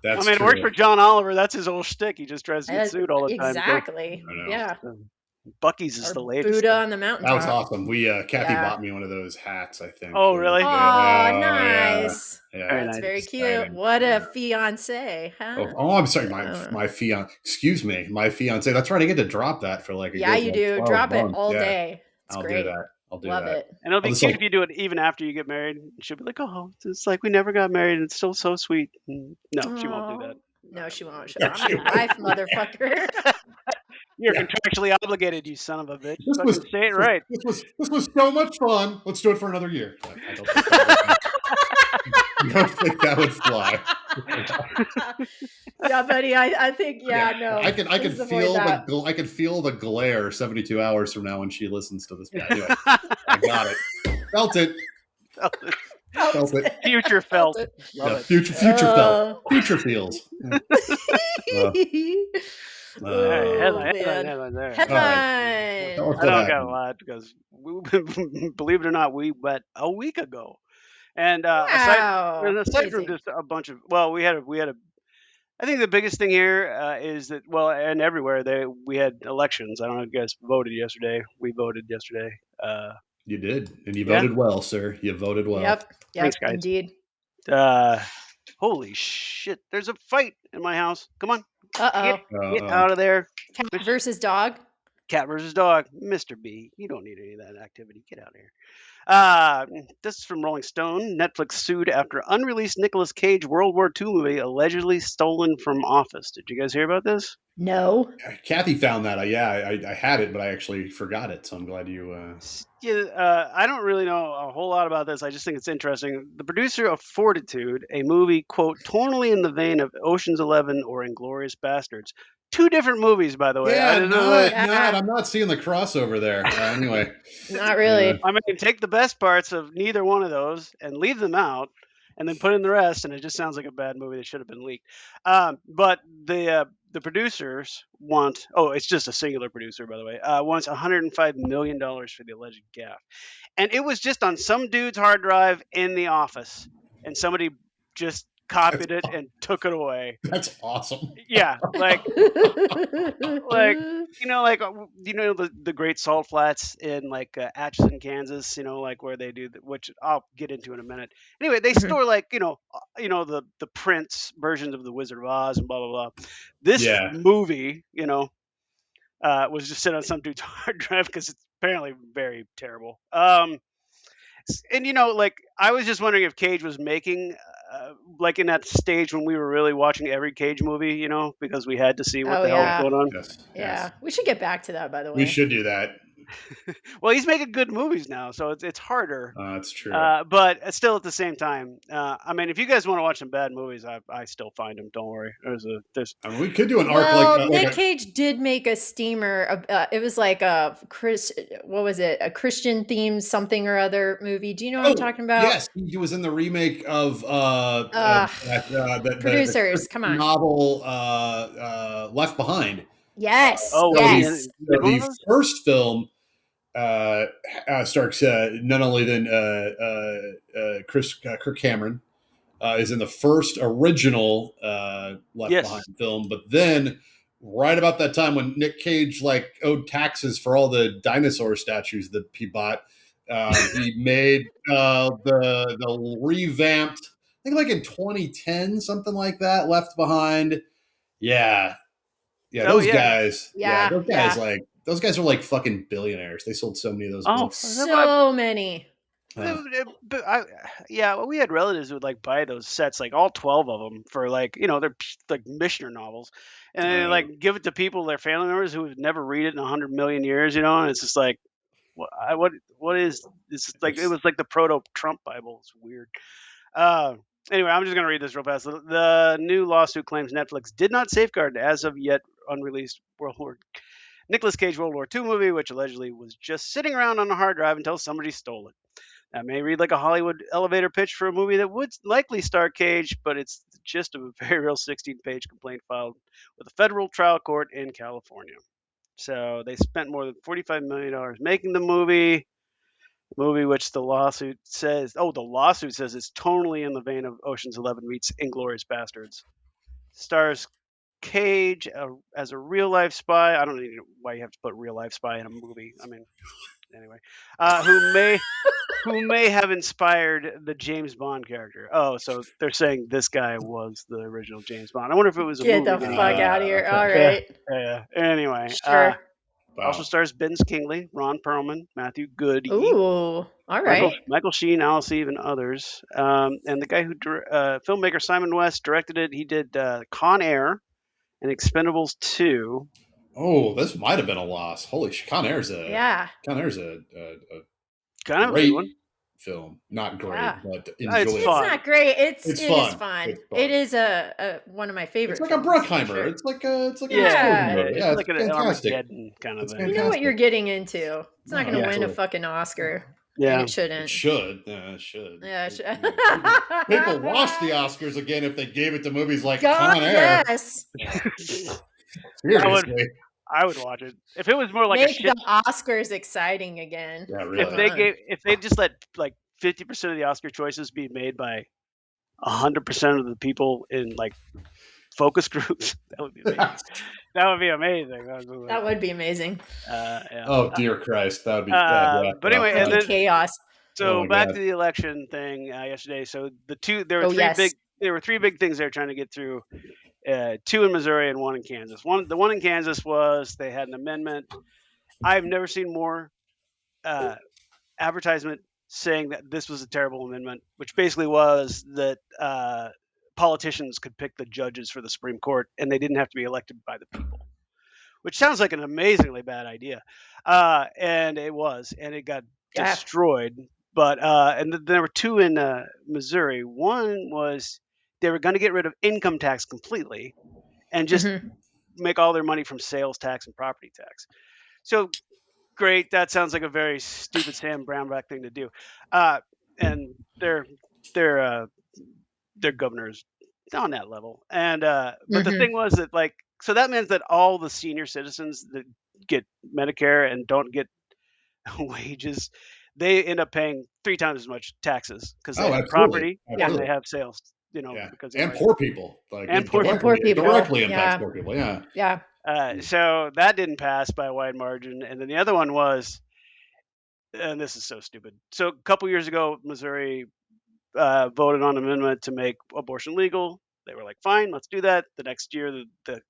That's it works for John Oliver. That's his old shtick. He just tries to get sued all the time. Exactly. I know. Yeah. Bucky's is Or the latest. Buddha on the mountain. That was awesome. Kathy bought me one of those hats, I think. Oh, really? Oh, Yeah. nice. Yeah. Very That's nice. very cute. Exciting. What a fiance, huh? Oh, I'm sorry. My fiance. Excuse me. My fiance. That's right. I get to drop that for like a Yeah, good, you do. 12 Drop months. it all Yeah. day. It's I'll great. do that. I'll do Love that. it. And it'll be I'll just cute like- if you do it even after you get married. She'll be like, "Oh, it's like we never got married, and it's still so sweet." And no, she won't do that. No, she won't. No, I'm she your wife, motherfucker. You're contractually obligated, you son of a bitch. This Fucking was say it right. This was so much fun. Let's do it for another year. I don't think that would, I don't think that would fly. Yeah, buddy. I think no. I can let's avoid feel that. I can feel the glare 72 hours from now when she listens to this. Anyway, I got it. Felt it. Felt it. Future felt. it. Love it. Future felt. Future feels. All right, headline there. Headline. Tell us I what don't got a happened. lot because believe it or not, we went a week ago, and Wow. aside from Amazing. just a bunch of we had a. I think the biggest thing here is that and everywhere we had elections. I don't know if you guys voted yesterday. We voted yesterday. You did, and you Yeah. voted well, sir. You voted well. Yep. Thanks, guys. Indeed. Holy shit! There's a fight in my house. Come on, Uh get out of there. Cat versus dog. Cat versus dog. Mr. B, you don't need any of that activity. Get out of here. This is from Rolling Stone. Netflix sued after unreleased Nicolas Cage World War II movie allegedly stolen from Office. Did you guys hear about this? No. Kathy found that. I had it, but I actually forgot it. So I'm glad you. I don't really know a whole lot about this. I just think it's interesting. The producer of Fortitude, a movie, quote, tonally in the vein of Ocean's 11 or Inglourious Bastards. Two different movies, by the way. Yeah, I didn't know that. I'm not seeing the crossover there. Anyway, Not really. I mean, take the best parts of neither one of those and leave them out, and then put in the rest, and it just sounds like a bad movie that should have been leaked. But the producers want, it's just a singular producer, by the way, wants $105 million for the alleged gaffe. And it was just on some dude's hard drive in the office, and somebody just copied it and took it away. that's awesome. Yeah, like the Great Salt Flats in like Atchison, Kansas, like where they do which I'll get into in a minute. Anyway, they store like the Prince versions of the Wizard of Oz and blah blah blah. This movie, was just sitting on some dude's hard drive because it's apparently very terrible. And like I was just wondering if Cage was making like in that stage when we were really watching every Cage movie, because we had to see what Oh the hell was yeah. going on. Yes, Yeah. yes. We should get back to that, by the We way. should do that. Well, he's making good movies now, so it's harder. That's true. But still, at the same time, I mean, if you guys want to watch some bad movies, I still find them. Don't worry. There's I mean, we could do an arc Well, like Nick Cage did make a steamer. It was like a what was it? A Christian themed something or other movie. Do you know what I'm oh talking about? yes, he was in the remake of Uh, the producers, come Christian on. novel Left Behind. Yes, oh, was he yes. in? He did one of The those? first film starts none only than Kirk Cameron is in the first original Left Behind Yes. film, but then right about that time when Nick Cage like owed taxes for all the dinosaur statues that he bought, he made the revamped. I think like in 2010, something like that. Left Behind, yeah, yeah. Oh Those yeah. guys, yeah, Yeah, those guys yeah. like those guys are like fucking billionaires. They sold so many of those Oh, books. So many. Uh, but yeah, well, we had relatives who would like buy those sets, like all 12 of them, for like they're like missioner novels, and then uh, like give it to people, their family members who would never read it in 100 million years, and it's just like what is this? Like it was like the proto Trump Bible. It's weird. Uh, anyway, I'm just gonna read this real fast. The new lawsuit claims Netflix did not safeguard as of yet unreleased Nicolas Cage World War II movie, which allegedly was just sitting around on a hard drive until somebody stole it. That may read like a Hollywood elevator pitch for a movie that would likely star Cage, but it's just a very real 16-page complaint filed with a federal trial court in California. So they spent more than $45 million making the movie. Movie which the lawsuit says, it's totally in the vein of Ocean's 11 meets Inglorious Bastards. Stars Cage as a real life spy. I don't know why you have to put real life spy in a movie. I mean, anyway, who may have inspired the James Bond character. Oh, so they're saying this guy was the original James Bond. I wonder if it was a Get movie the that he fuck made. out of here. All okay. Yeah, right. yeah. Anyway, Sure. also Wow. stars Ben Kingsley, Ron Perlman, Matthew Goode, Ooh. All right. Michael Sheen, Alice Eve, and others. And the guy filmmaker Simon West directed it. He did Con Air and Expendables 2. Oh, this might have been a loss. Holy shit! Yeah. Con Air's Kind of a good great one. film. Not great, Yeah. but It's enjoyable. It's fun. not great. It It's is fun. fun. It's fun. It is a one of my favorite. It's like a films, for Bruckheimer. sure. It's like an Yeah. explosion movie. It's Yeah, like it's an fantastic. Armageddon kind of It's thing. You know what you're getting into. It's not going to Yeah, win a absolutely. fucking Oscar. Yeah. And it It shouldn't. should. Yeah, it should. Yeah, it should. People watch the Oscars again if they gave it to movies like God, Con Air. yes. Seriously. I would watch it if it was more like Make a shit. the Oscars exciting again. Yeah, If really. they just let like 50% of the Oscar choices be made by 100% of the people in like focus groups, that would be amazing. That would be amazing. That would be amazing. Yeah. Oh dear Christ, that would be. But anyway, and Fucking then chaos. so Oh my back God. to the election thing yesterday. So there were three big things they were trying to get through. Two in Missouri and one in Kansas. The one in Kansas was they had an amendment. I've never seen more advertisement saying that this was a terrible amendment, which basically was that politicians could pick the judges for the Supreme Court and they didn't have to be elected by the people, which sounds like an amazingly bad idea. And it was, and it got destroyed. But and there were two in Missouri. One was they were going to get rid of income tax completely and just make all their money from sales tax and property tax. So great, that sounds like a very stupid Sam Brownback thing to do. And their governors on that level. And but the thing was that like so that means that all the senior citizens that get Medicare and don't get wages, they end up paying 3 times as much taxes because they have property and they have sales. Because and poor people, like and poor people directly impacts poor people. Yeah. So that didn't pass by a wide margin, and then the other one was, and this is so stupid. So a couple years ago, Missouri voted on an amendment to make abortion legal. They were like, "Fine, let's do that." The next year, the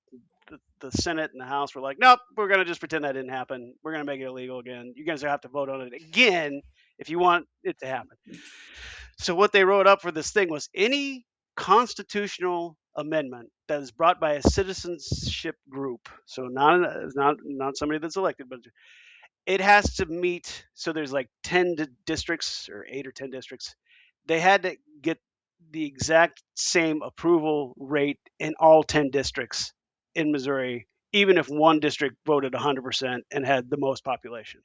Senate and the House were like, "Nope, we're going to just pretend that didn't happen. We're going to make it illegal again. You guys have to vote on it again if you want it to happen." So what they wrote up for this thing was any constitutional amendment that is brought by a citizenship group. So not somebody that's elected, but it has to meet. So there's like 10 districts or 8 or 10 districts. They had to get the exact same approval rate in all 10 districts in Missouri, even if one district voted 100% and had the most population.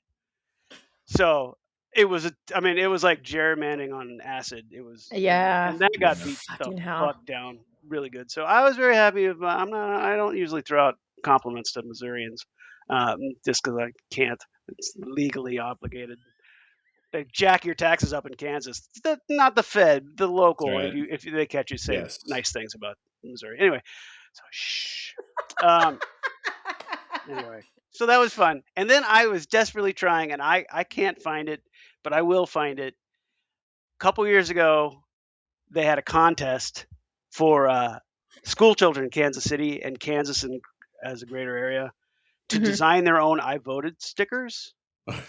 So it was it was like gerrymandering on acid. It was, Yeah. and that got beat the Fucking hell. fuck down really good. So I was very happy. I don't usually throw out compliments to Missourians, just because I can't. It's legally obligated. They jack your taxes up in Kansas. Not the Fed, the local. Right. If they catch you saying Yes. nice things about Missouri. Anyway, so shh. Anyway, so that was fun. And then I was desperately trying, and I can't find it, but I will find it. A couple years ago, they had a contest for school children in Kansas City and Kansas and as a greater area to design their own "I voted" stickers. Oh,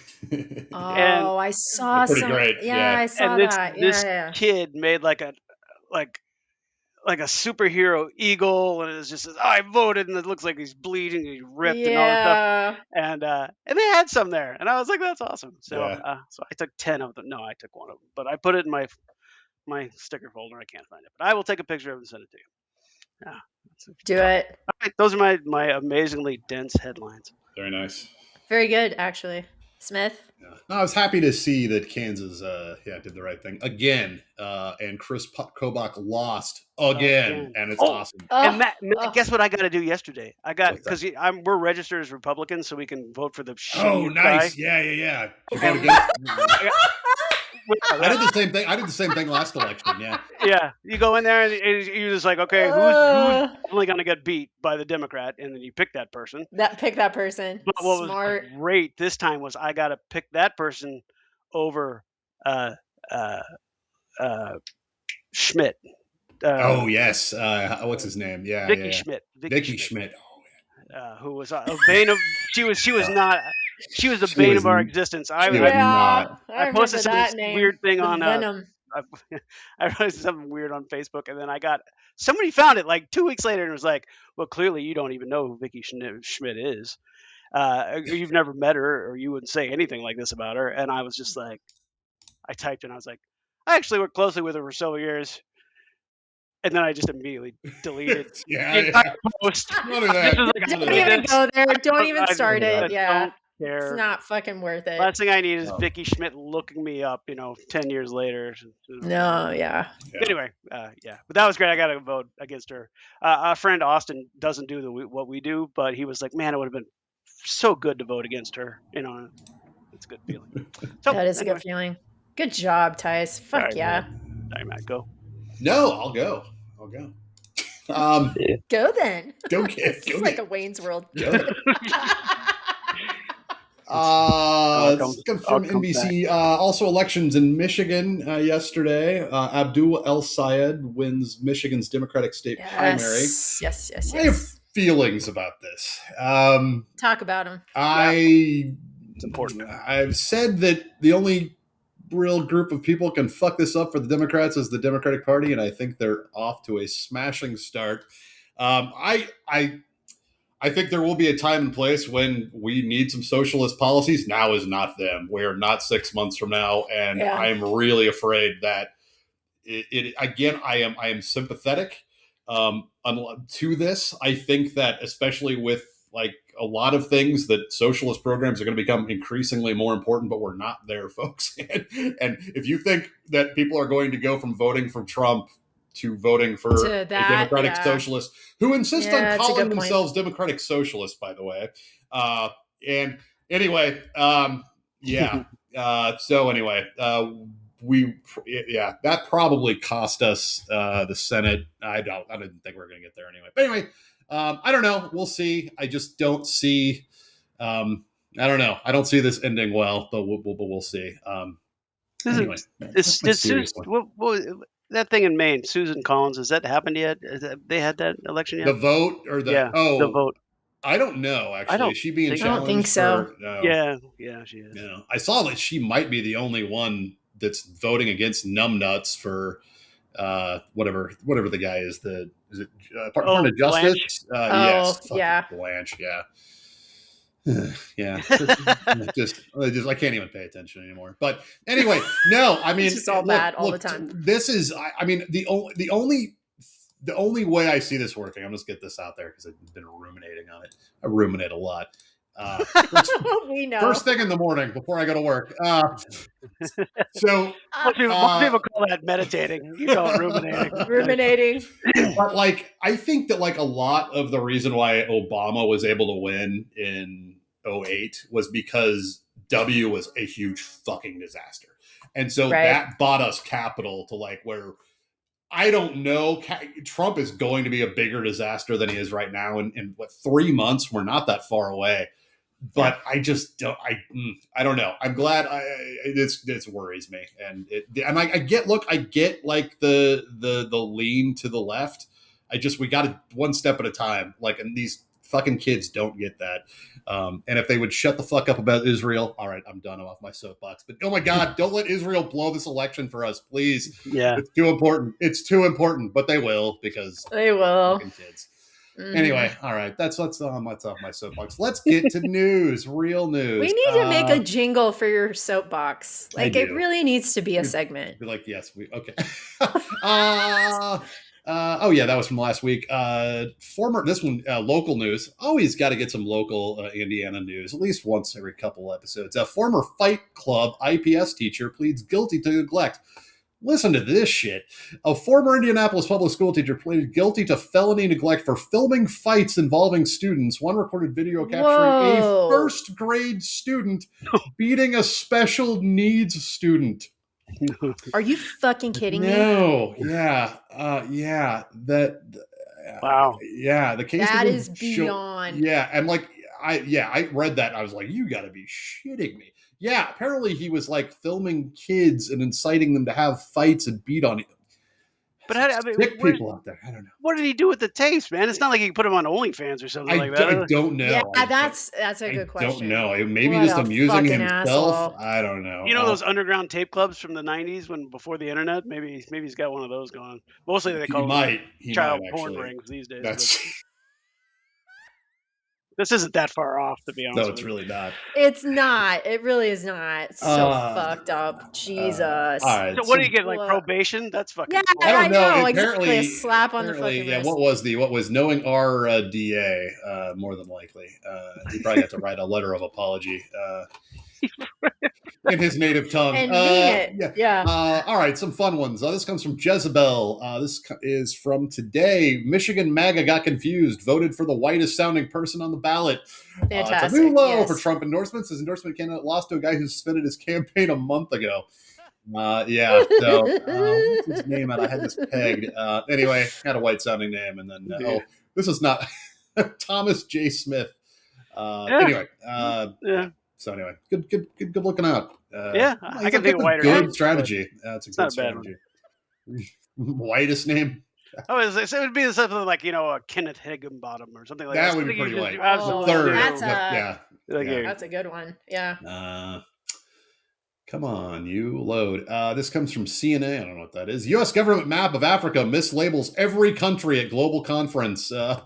And I saw pretty some. great. Yeah, I saw and that. this Yeah. kid made like a superhero eagle, and it was just says, "I voted," and it looks like he's bleeding, and he's ripped, and all this stuff. Yeah. And they had some there, and I was like, "That's awesome." So Yeah. so I took 10 of them. No, I took one of them, but I put it in my sticker folder. I can't find it, but I will take a picture of it and send it to you. Yeah, Do it. All right, those are my amazingly dense headlines. Very nice. Very good, actually. Smith? Yeah. No, I was happy to see that Kansas, did the right thing again, and Chris Kobach lost again, and it's awesome. And Matt, guess what I got to do yesterday? I got because we're registered as Republicans, so we can vote for the shitty nice, guy. yeah. You vote against. I did the same thing. I did the same thing last election. Yeah. Yeah, you go in there and you're just like, okay, who's definitely going to get beat by the Democrat, and then you pick that person. Pick that person. But what Smart. was great this time was I got to pick that person over Schmidt. Oh yes, what's his name? Yeah, Vicky Schmidt. Vicky Schmidt. Who was a bane of? She was not. She was the bane of our existence. I posted some weird thing on. I posted something weird on Facebook, and then somebody found it like 2 weeks later and was like, "Well, clearly you don't even know who Vicky Schmidt is. You've never met her, or you wouldn't say anything like this about her." And I was just like, I typed and I was like, "I actually worked closely with her for several years." And then I just immediately deleted the entire post. Don't even go there. Don't even start it. Yeah. Don't care. It's not fucking worth it. Last thing I need is Vicky Schmidt looking me up, 10 years later. No, yeah. Anyway, yeah. But that was great. I got to vote against her. Our friend Austin doesn't do what we do, but he was like, man, it would have been so good to vote against her. It's a good feeling. So, that is a good feeling. Good job, Tice. Fuck yeah. Sorry, Matt, go. No, I'll go. Go then. It's like a Wayne's World. From NBC. Also, elections in Michigan yesterday. Abdul El Sayed wins Michigan's Democratic state primary. Yes. I have feelings about this. Talk about them. It's important. I've said that the only real group of people can fuck this up for the Democrats is the Democratic Party, and I think they're off to a smashing start. I think there will be a time and place when we need some socialist policies. Now is not them. We're not 6 months from now, and I'm really afraid that again. I am sympathetic to this. I think that especially with like a lot of things, that socialist programs are going to become increasingly more important, but we're not there, folks. And if you think that people are going to go from voting for Trump to voting for a democratic socialist who insist on calling themselves democratic socialists, by the way. And anyway, so anyway, that probably cost us the Senate. I didn't think we were going to get there anyway. But anyway, I don't know. We'll see. I just don't see. I don't know. I don't see this ending well, but we'll see. Anyway, that thing in Maine, Susan Collins, has that happened yet? They had that election yet? The vote or the the vote. I don't know. Actually, is she being challenged? I don't think so. No. Yeah, she is. I saw that she might be the only one that's voting against numbnuts for whatever the guy is. Is it Department of Blanche. Justice? Oh, Yes, fucking yeah. Blanche. Yeah. Yeah, just I can't even pay attention anymore. But anyway, no, I mean, It's just all bad all the time. This is, I mean, the only way I see this working. I'm just get this out there because I've been ruminating on it. I ruminate a lot. We know. First thing in the morning before I go to work. So most people call that meditating. You call it ruminating. Ruminating. But like, I think that like a lot of the reason why Obama was able to win in 2008 was because W was a huge fucking disaster. And so that bought us capital to like where I don't know. Trump is going to be a bigger disaster than he is right now. In what, 3 months? We're not that far away. But I just don't. I don't know. I'm glad. This worries me, and I get. Look, I get like the lean to the left. We got to one step at a time. Like, and these fucking kids don't get that. And if they would shut the fuck up about Israel, all right, I'm done. I'm off my soapbox. But oh my God, don't let Israel blow this election for us, please. Yeah, it's too important. It's too important. But they will, because they will. Fucking kids. Anyway, all right. That's off my soapbox. Let's get to news, real news. We need to make a jingle for your soapbox. Like, it really needs to be a segment. Be like, yes, okay. Oh yeah, that was from last week. Local news. Always got to get some local Indiana news at least once every couple episodes. A former Fight Club IPS teacher pleads guilty to neglect. Listen to this shit. A former Indianapolis public school teacher pleaded guilty to felony neglect for filming fights involving students. One recorded video capturing a first grade student beating a special needs student. Are you fucking kidding me? No. Yeah. Wow. Yeah. The case that is beyond. And like, I read that. And I was like, you got to be shitting me. Yeah, apparently he was like filming kids and inciting them to have fights and beat on them. But sick people out there. I don't know. What did he do with the tapes, man? It's not like he could put them on OnlyFans or something like that. I don't know. Yeah, that's a good question. I don't know. Maybe just amusing himself. Asshole. I don't know. You know those underground tape clubs from the 90s before the internet? Maybe he's got one of those going. Mostly they call them child porn rings these days. This isn't that far off, to be honest. No, it's really not. It's not. It really is not. It's so fucked up. Jesus. All right, so what do you get, like probation? That's fucking. Yeah, cool. I know. Exactly. A slap on the fucking wrist. What was knowing our DA? More than likely, he probably had to write a letter of apology. In his native tongue. And mean it. Yeah. All right, some fun ones. This comes from Jezebel. This is from today. Michigan MAGA got confused, voted for the whitest sounding person on the ballot. Fantastic. It's a new low for Trump endorsements. His endorsement candidate lost to a guy who suspended his campaign a month ago. Yeah. So what's his name? I had this pegged. Anyway, had a white sounding name, and then this is not Thomas J. Smith. Anyway. Yeah. So anyway, good looking out. I can think of whiter. Good strategy. It's a good strategy. Whitest name. Oh, it would be something like Kenneth Higginbottom or something like that. That would be pretty white. Third. That's a good one. Yeah. Come on, you load. This comes from CNA. I don't know what that is. U.S. government map of Africa mislabels every country at global conference. Our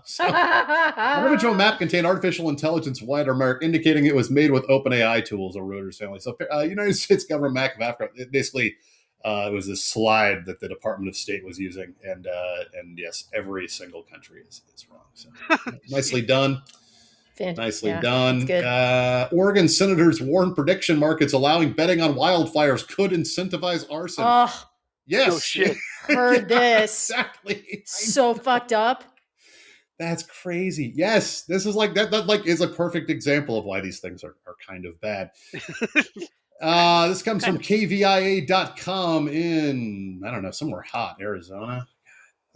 original map contained artificial intelligence watermark indicating it was made with OpenAI tools, a Reuters family. So United States government map of Africa, basically, it was this slide that the Department of State was using. And yes, every single country is wrong. So nicely done. Nicely done. Oregon senators warn prediction markets allowing betting on wildfires could incentivize arson. Oh, yes. Oh, shit. Heard this. Exactly. So fucked up. That's crazy. Yes. This is like that like is a perfect example of why these things are kind of bad. This comes from kvia.com in, I don't know, somewhere hot, Arizona.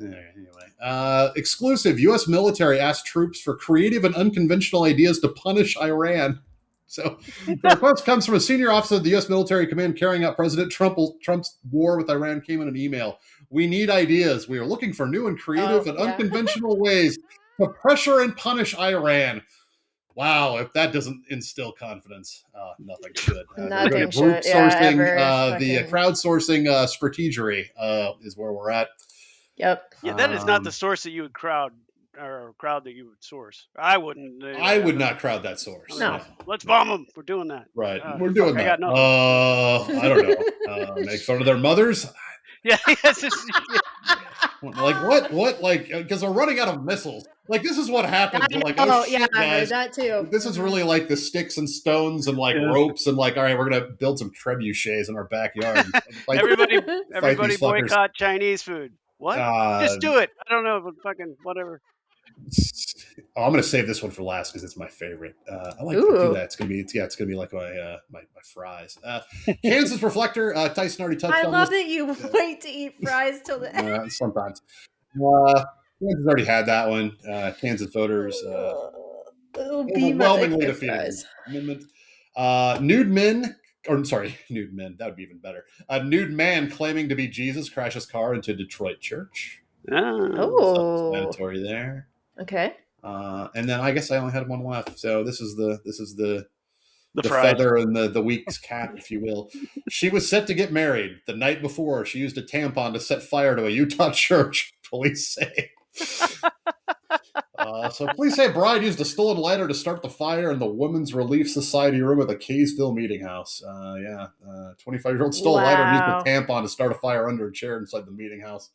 Anyway, exclusive. U.S. military asked troops for creative and unconventional ideas to punish Iran. So the request comes from a senior officer of the U.S. military command carrying out President Trump's war with Iran. Came in an email. We need ideas. We are looking for new and creative and unconventional ways to pressure and punish Iran. wow, if that doesn't instill confidence, nothing should. We're going Nothing to group should, yeah, sourcing, ever the fucking. crowdsourcing strategery is where we're at. Yep. Yeah, that is not the Um, source that you would crowd or crowd that you would source. I wouldn't. I would not crowd that source. I'm No. like, let's bomb them. We're doing that. Right. We're Fuck, doing I that. got nothing. I don't know. Make fun of their mothers. Yeah, yes, Like what? Like because we're running out of missiles. Like this is what happens. We're like, oh Oh yeah, shit, I heard guys. that too. This is really like the sticks and stones and like Yeah. ropes and like, all right, we're gonna build some trebuchets in our backyard. And fight everybody these fuckers. boycott Chinese food. What? Just do it. I don't know, but fucking whatever. Oh, I'm gonna save this one for last because it's my favorite. I like to do that. It's gonna be like my fries. Kansas Reflector. Tyson already touched I on love this. that you wait to eat fries till the end. Sometimes. Kansas already had that one. Kansas voters It'll be my overwhelmingly like defeated fries. the amendment. Nude men, or sorry, nude men. That would be even better. A nude man claiming to be Jesus crashes car into Detroit church. Oh, Self-explanatory there. Okay. And then I guess I only had one left. So this is the fries. feather in the week's cap, if you will. She was set to get married. The night before, she used a tampon to set fire to a Utah church, police say. So police say bride used a stolen lighter to start the fire in the Women's Relief Society room at the Kaysville Meeting House. 25-year-old stole a lighter and used a tampon to start a fire under a chair inside the meeting house.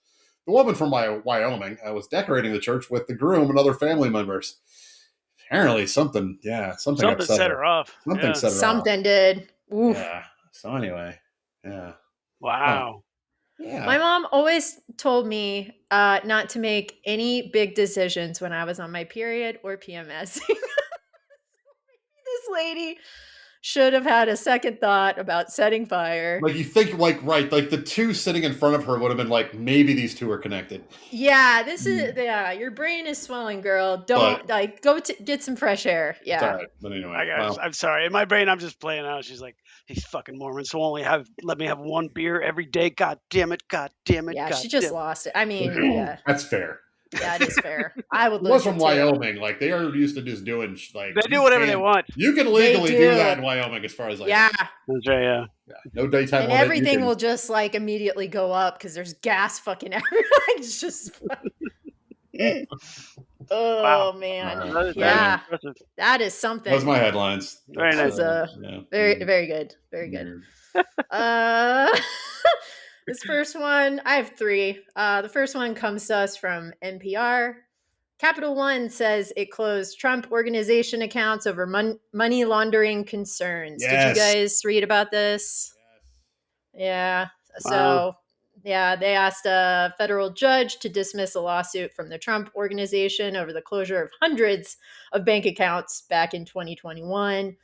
The woman from Wyoming was decorating the church with the groom and other family members. Apparently, something set her off. Something did. Oof. Yeah. So anyway, yeah. Wow. Yeah. My mom always told me not to make any big decisions when I was on my period or PMS. This lady should have had a second thought about setting fire. Like you think, like the two sitting in front of her would have been like, maybe these two are connected. Yeah, this is your brain is swelling, girl. Don't go get some fresh air. Yeah. Right. But anyway, I'm sorry. In my brain, I'm just playing out. She's like, these fucking Mormons will only let me have one beer every day. God damn it. God damn it. Yeah, God she just lost it. I mean, yeah. That's fair. That is fair. I would lose was from it too. Wyoming. Like they are used to just doing like they do whatever they want. You can legally do that in Wyoming, as far as I know. That's right. Yeah. No daytime. And everything will just like immediately go up because there's gas fucking everywhere. It's just. Oh man! That is something. Those are my headlines. Very nice. Very very good. Very good. This first one, I have three. The first one comes to us from NPR. Capital One says it closed Trump organization accounts over money laundering concerns. Yes. Did you guys read about this? Yes. Yeah. So, yeah, they asked a federal judge to dismiss a lawsuit from the Trump organization over the closure of hundreds of bank accounts back in 2021.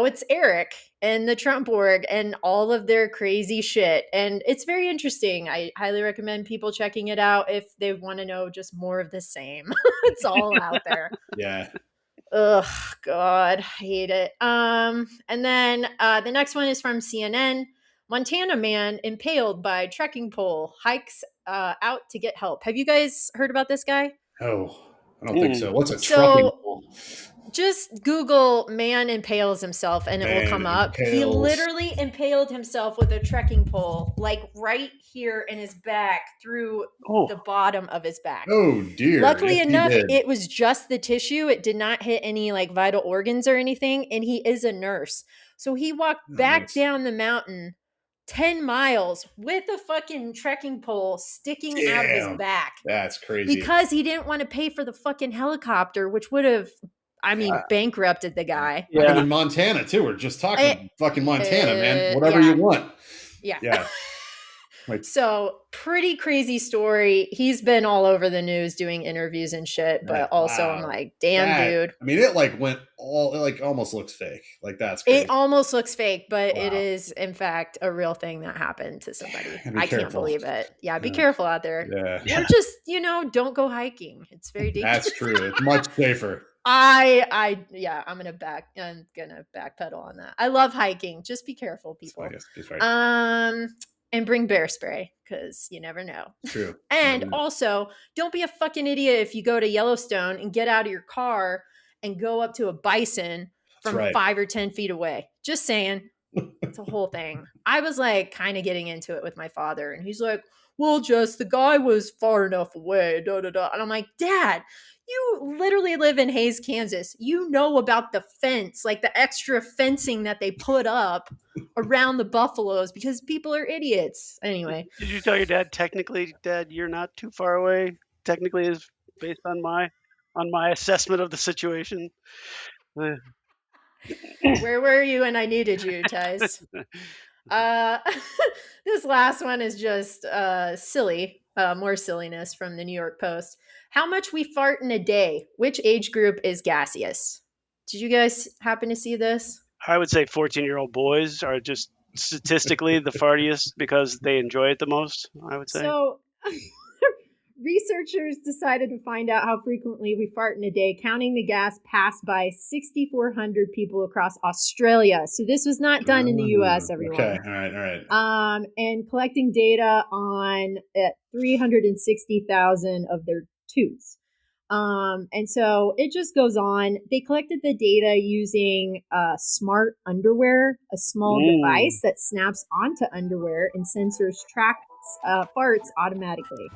It's Eric and the Trump org and all of their crazy shit. And it's very interesting. I highly recommend people checking it out if they want to know just more of the same. It's all out there. Yeah. Ugh, God, I hate it. And then the next one is from CNN. Montana man impaled by trekking pole hikes out to get help. Have you guys heard about this guy? Oh, I don't think so. What's a trekking pole? Just Google man impales himself and it will come up. He literally impaled himself with a trekking pole, like right here in his back through the bottom of his back. Oh dear. Luckily enough, it was just the tissue. It did not hit any like vital organs or anything. And he is a nurse. So he walked back down the mountain 10 miles with a fucking trekking pole sticking out of his back. That's crazy. Because he didn't want to pay for the fucking helicopter, which would have bankrupted the guy. Yeah. And in Montana, too. We're just talking fucking Montana, man. Whatever you want. Yeah. So, pretty crazy story. He's been all over the news doing interviews and shit, but also I'm like, damn, dude. I mean, it almost looks fake. Like, that's crazy. It almost looks fake, but it is, in fact, a real thing that happened to somebody. I can't believe it. Yeah, be careful out there. Yeah. Or just, don't go hiking. It's very dangerous. That's true. It's much safer. I'm gonna backpedal on that. I love hiking. Just be careful, people. And bring bear spray because you never know. True. And also, don't be a fucking idiot if you go to Yellowstone and get out of your car and go up to a bison That's from right. 5 or 10 feet away. Just saying. It's a whole thing. I was like kind of getting into it with my father, and he's like, well, just the guy was far enough away, da da da. And I'm like, Dad, you literally live in Hayes, Kansas. You know about the fence, like the extra fencing that they put up around the buffaloes because people are idiots. Anyway, Did you tell your dad, technically, Dad, you're not too far away? Technically, is based on my assessment of the situation. Uh, where were you when I needed you, Tice? Uh, this last one is just silly, more silliness from the New York Post. How much we fart in a day? Which age group is gaseous? Did you guys happen to see this? I would say 14-year-old boys are just statistically the fartiest because they enjoy it the most, I would say. So, researchers decided to find out how frequently we fart in a day, counting the gas passed by 6,400 people across Australia. So, this was not done in the US, everyone. Okay. All right. All right. And collecting data on 360,000 of their toots. And so it just goes on. They collected the data using smart underwear, a small device that snaps onto underwear and sensors tracks farts automatically.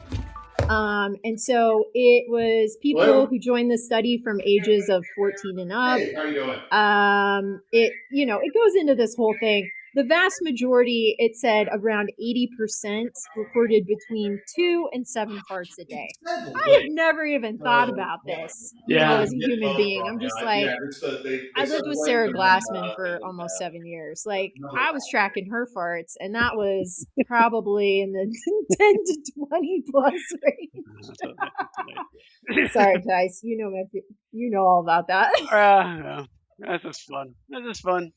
And so it was people Hello? who joined the study from ages of 14 and up. Hey, how you doing? It goes into this whole thing. The vast majority, it said around 80% recorded between 2 and 7 farts a day. I have never even thought about this, as a human being. I'm just like, I lived with Sarah Glassman for almost 7 years. Like, I was tracking her farts, and that was probably in the 10 to 20 plus range. Sorry, Tice. You know all about that. No. That's just fun. That's just fun.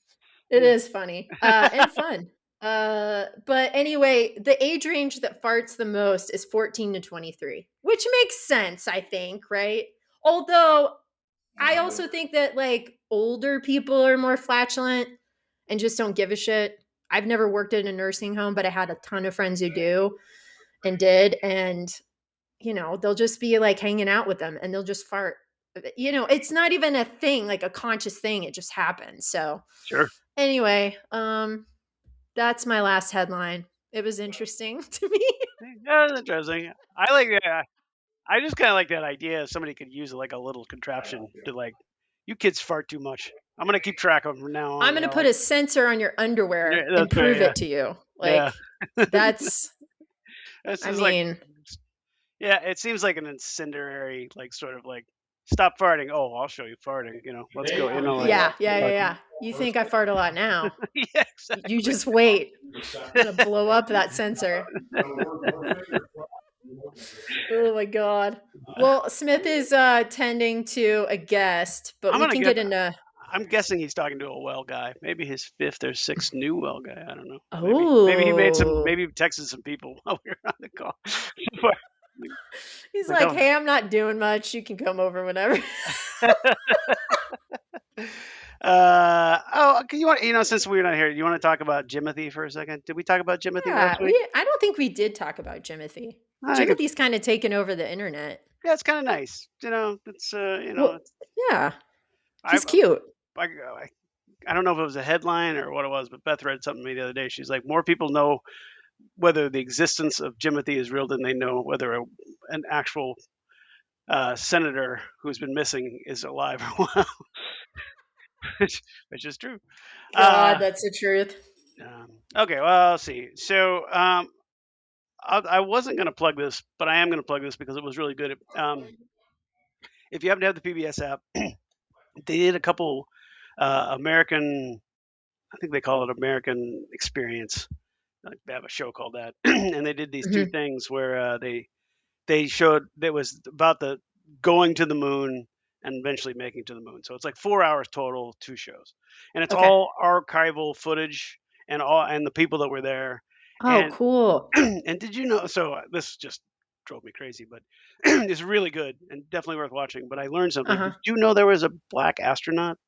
It is funny and fun. But anyway, the age range that farts the most is 14 to 23, which makes sense, I think, right? Although I also think that like older people are more flatulent and just don't give a shit. I've never worked in a nursing home, but I had a ton of friends who do and did. And, they'll just be like hanging out with them and they'll just fart. It's not even a thing, like a conscious thing. It just happens. So, Sure. anyway, that's my last headline. It was interesting to me. Yeah, that's interesting. I like that. I just kind of like that idea. Somebody could use like a little contraption to like, you kids fart too much. I'm gonna keep track of them from now on. I'm going to put a sensor on your underwear and That's right, prove it to you. Like, yeah. that's, That's I just like, mean, yeah. It seems like an incendiary, like sort of like, stop farting. Oh, I'll show you farting. Let's go. Like, yeah. You think I fart a lot now. yeah, exactly. You just wait. I'm going to blow up that sensor. Oh my God. Well, Smith is tending to a guest, but we can get into. I'm guessing he's talking to a well guy. Maybe his 5th or 6th new well guy. I don't know. Oh. Maybe he made some. Maybe he texted some people while we were on the call. He's like, hey, I'm not doing much. You can come over whenever. You want since we're not here, you want to talk about Jimothy for a second? Did we talk about Jimothy last week? I don't think we did talk about Jimothy. Jimothy's kind of taken over the internet. Yeah, it's kind of nice. It's yeah, he's cute. I don't know if it was a headline or what it was, but Beth read something to me the other day. She's like, more people know whether the existence of Jimothy is real than they know whether an actual senator who's been missing is alive or well. which is true. God, that's the truth. Okay, well, I'll see. So I wasn't going to plug this, but I am going to plug this because it was really good. If you happen to have the PBS app, they did a couple American, I think they call it American Experience. Like they have a show called that, and they did these two things where they showed that was about the going to the moon and eventually making it to the moon. So it's like 4 hours total, 2 shows, and it's all archival footage and the people that were there. Oh, cool! And did you know? So this just drove me crazy, but it's really good and definitely worth watching. But I learned something. Did you know there was a black astronaut?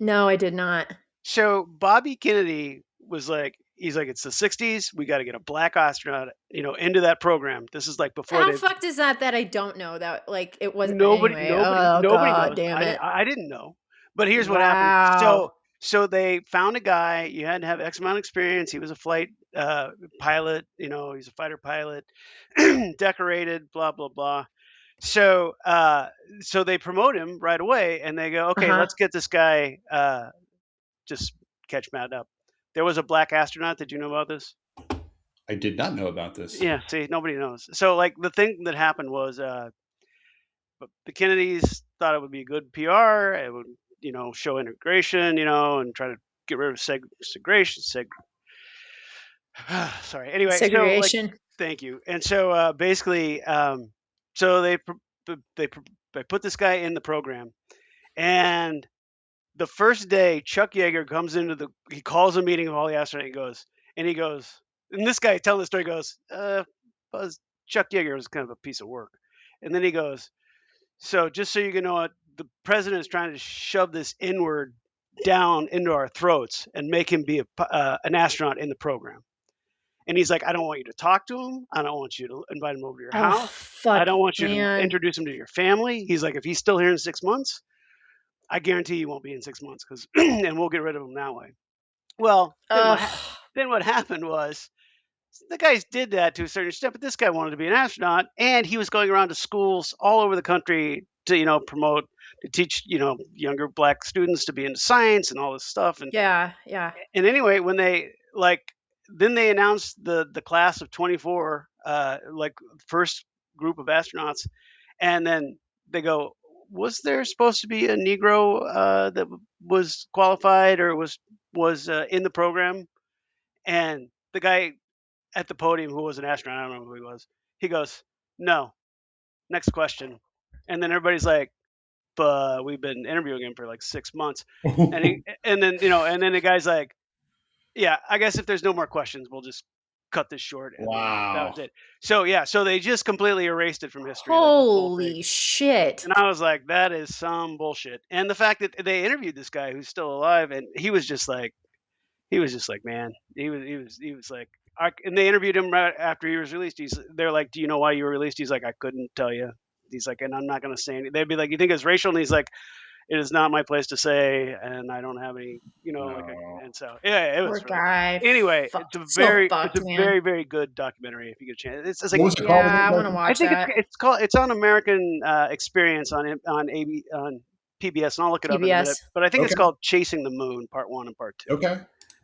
No, I did not. So Bobby Kennedy was like, he's like, it's the '60s. We got to get a black astronaut, into that program. This is like before How they fucked is that I don't know that, like, it was nobody anyway, nobody oh nobody god knows. damn it. I didn't know. But here's what happened. Wow. So they found a guy. You had to have X amount of experience. He was a flight pilot. He's a fighter pilot, decorated. Blah blah blah. So so they promote him right away, and they go, okay, Uh-huh. let's get this guy. Just catch Matt up. There was a black astronaut. Did you know about this? I did not know about this. Yeah. See, nobody knows. So like the thing that happened was, but the Kennedys thought it would be good PR. It would, show integration, and try to get rid of segregation. Sorry. Anyway, so like, Segregation. thank you. And so basically, so they they put this guy in the program, and the first day, Chuck Yeager comes he calls a meeting of all the astronauts. He goes, and this guy telling the story goes, Buzz, Chuck Yeager was kind of a piece of work. And then he goes, so just so you can know it, the president is trying to shove this inward down into our throats and make him be an astronaut in the program. And he's like, I don't want you to talk to him. I don't want you to invite him over to your Oh, house. I fuck, don't want you to man. introduce him to your family. He's like, if he's still here in 6 months, I guarantee he won't be in 6 months because, and we'll get rid of him that way. Well, Ugh. then what happened was the guys did that to a certain extent, but this guy wanted to be an astronaut, and he was going around to schools all over the country to promote, to teach younger black students to be into science and all this stuff. And Yeah, yeah. anyway, when they then they announced the class of 24, like first group of astronauts, and then they go, was there supposed to be a Negro that was qualified or was in the program? And the guy at the podium, who was an astronaut, I don't know who he was, he goes, no, next question. And then everybody's like, but we've been interviewing him for like 6 months. And then the guy's like, yeah, I guess if there's no more questions, we'll just cut this short. And then that was Wow. it. So yeah, so they just completely erased it from history, like this whole thing. Holy shit. And I was like, that is some bullshit. And the fact that they interviewed this guy who's still alive, and he was just like, man, he was like, and they interviewed him right after he was released. They're like, do you know why you were released? He's like, I couldn't tell you. He's like, and I'm not going to say anything. They'd be like, you think it's racial? And he's like, it is not my place to say, and I don't have any, No. and so yeah, it Poor was really. guy. Anyway, Fucked. So it's fucked, a man. very, very good documentary if you get a chance. It's like, What was it Yeah, called again, I want to Justin? I watch think that. it's on American Experience on PBS, and I'll look it up in a minute. PBS. But I think it's Okay. called Chasing the Moon, Part 1 and Part 2. Okay.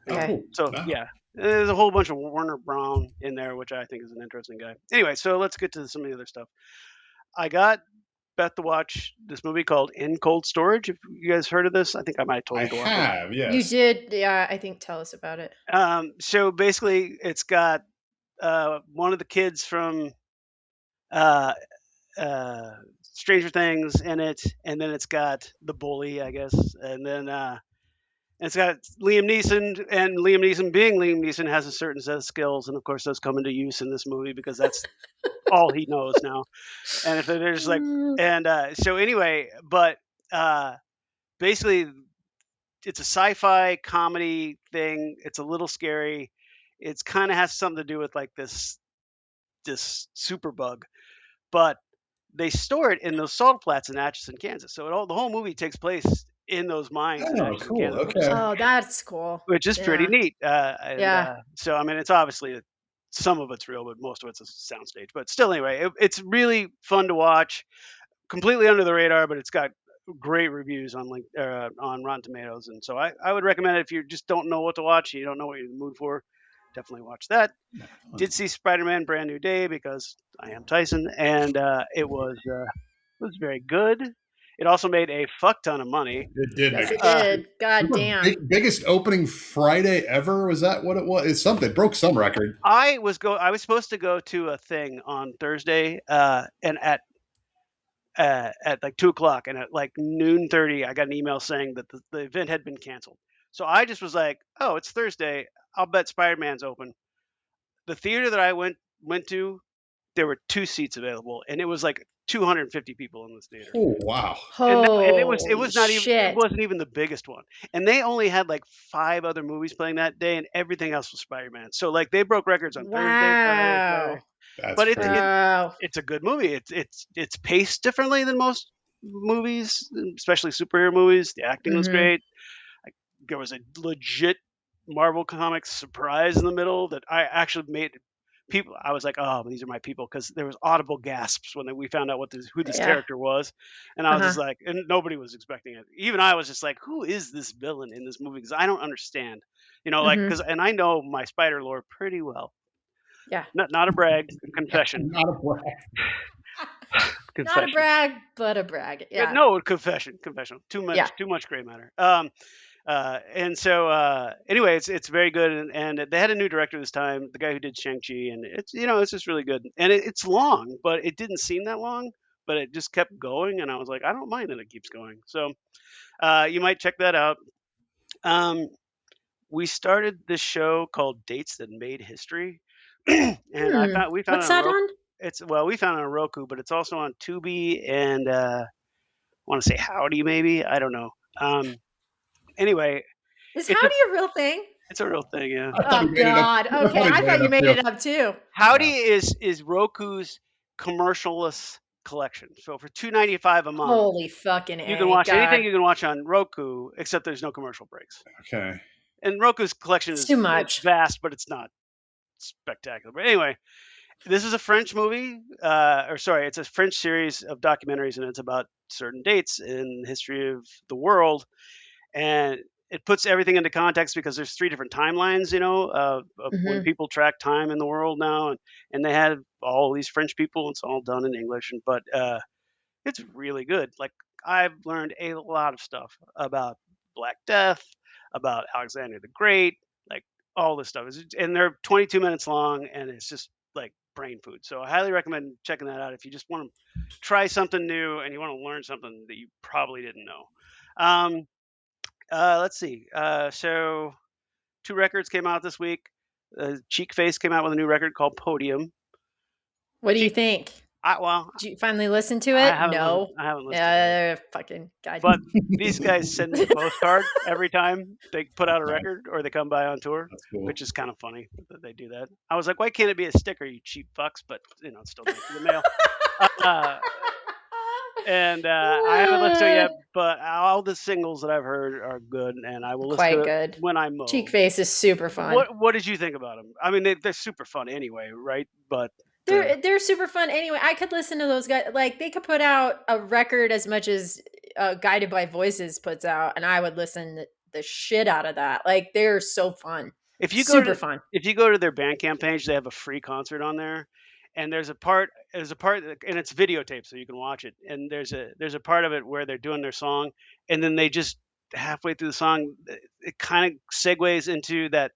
Oh, Okay. cool. So Wow. yeah, there's a whole bunch of Warner Brown in there, which I think is an interesting guy. Anyway, so let's get to some of the other stuff. I got Beth to watch this movie called In Cold Storage. If you guys heard of this, I think I might have told I you to watch it. have, You yes. did, yeah, I think tell us about it. So basically, it's got one of the kids from uh, Stranger Things in it, and then it's got the bully, I guess, and then it's got Liam Neeson, and Liam Neeson, being Liam Neeson, has a certain set of skills, and of course those come into use in this movie because that's all he knows now. And if they're just like, Mm. and so anyway, but basically, it's a sci-fi comedy thing. It's a little scary. It's kind of has something to do with like this super bug, but they store it in those salt flats in Atchison, Kansas. So the whole movie takes place in those mines in Oh, Atchison, cool. Kansas, Okay. Oh, that's cool. which is pretty Yeah. neat. And Yeah. so, I mean, it's obviously some of it's real, but most of it's a soundstage. But still, anyway, it's really fun to watch. Completely under the radar, but it's got great reviews on Rotten Tomatoes, and so I would recommend it if you just don't know what to watch, you don't know what you're in the mood for. Definitely watch that. Yeah, fun. Did see Spider-Man: Brand New Day because I am Tyson, and it was very good. It also made a fuck ton of money. It did Yes, make it it. did. God damn. Biggest opening Friday ever? Was that what it was? It's something. Broke some record. I was supposed to go to a thing on Thursday, and at like 2 o'clock, and at like noon 30, I got an email saying that the event had been canceled. So I just was like, oh, it's Thursday. I'll bet Spider-Man's open. The theater that I went to there were 2 seats available, and it was like 250 people in this theater. Oh wow. And it Holy was not even it shit. wasn't even the biggest one. And they only had like 5 other movies playing that day, and everything else was Spider-Man. So like they broke records on Thursday, Friday, Saturday. Wow. That's But crazy. it's a good movie. It's paced differently than most movies, especially superhero movies. The acting was Mhm. great. Like, there was a legit Marvel Comics surprise in the middle that I actually made people. I was like, "Oh, these are my people," because there was audible gasps when we found out who this Yeah. character was, and I was just Uh-huh. like, and nobody was expecting it. Even I was just like, "Who is this villain in this movie?" Because I don't understand, like Mhm. because and I know my spider lore pretty well. Yeah. Not a brag, confession, Not a black. Not a confession. brag, but a brag. Yeah, Yeah. no, confession. Yeah. Too much gray matter. And so anyway, it's very good, and they had a new director this time, the guy who did Shang Chi, and it's just really good, and it's long, but it didn't seem that long, but it just kept going, and I was like, I don't mind that it keeps going. So you might check that out. Um, we started this show called Dates That Made History, and Hmm. we found it What's on that Roku. on? We found it on Roku, but it's also on Tubi and I want to say Howdy maybe, I don't know. Um, anyway, Is it's a howdy a real thing? it's a real thing, yeah. I thought he Oh made it up. god. I Okay, thought he I made thought it you up made too. it up too. Howdy No, is Roku's commercialless collection. So for 2.95 a month, Holy fucking you can A. watch anything God. you can watch on Roku, except there's no commercial breaks. okay. And Roku's collection It's too it's much. vast, but it's not spectacular. But anyway, this is a French movie, or sorry, it's a French series of documentaries, and it's about certain dates in the history of the world, and it puts everything into context because there's 3 different timelines, of when Mhm. people track time in the world now, and they have all these French people. It's all done in English, but it's really good. Like I've learned a lot of stuff about Black Death, about Alexander the Great, like all this stuff. And they're 22 minutes long, and it's just like brain food. So I highly recommend checking that out if you just want to try something new and you want to learn something that you probably didn't know. Um, let's see. So 2 records came out this week. Cheek Face came out with a new record called Podium. What do you Cheek, think? well, Did you finally listen to it? No. I haven't listened to it. Fucking God. But these guys send me a postcard every time they put out a Nice. record or they come by on tour, That's cool. which is kind of funny that they do that. I was like, why can't it be a sticker, you cheap fucks? But it's still going through the mail. Uh, and I haven't listened to it yet, but all the singles that I've heard are good, and I will listen to Quite it good. when I Cheek mow. Face is super fun. What did you think about them? I mean, they're super fun anyway, right? But They're super fun anyway. I could listen to those guys. Like they could put out a record as much as Guided by Voices puts out, and I would listen the shit out of that. Like they're so fun, If you go super to fun. if you go to their Bandcamp page, they have a free concert on there, and there's a part, and it's videotaped, so you can watch it. And there's a part of it where they're doing their song, and then they just halfway through the song, it kind of segues into that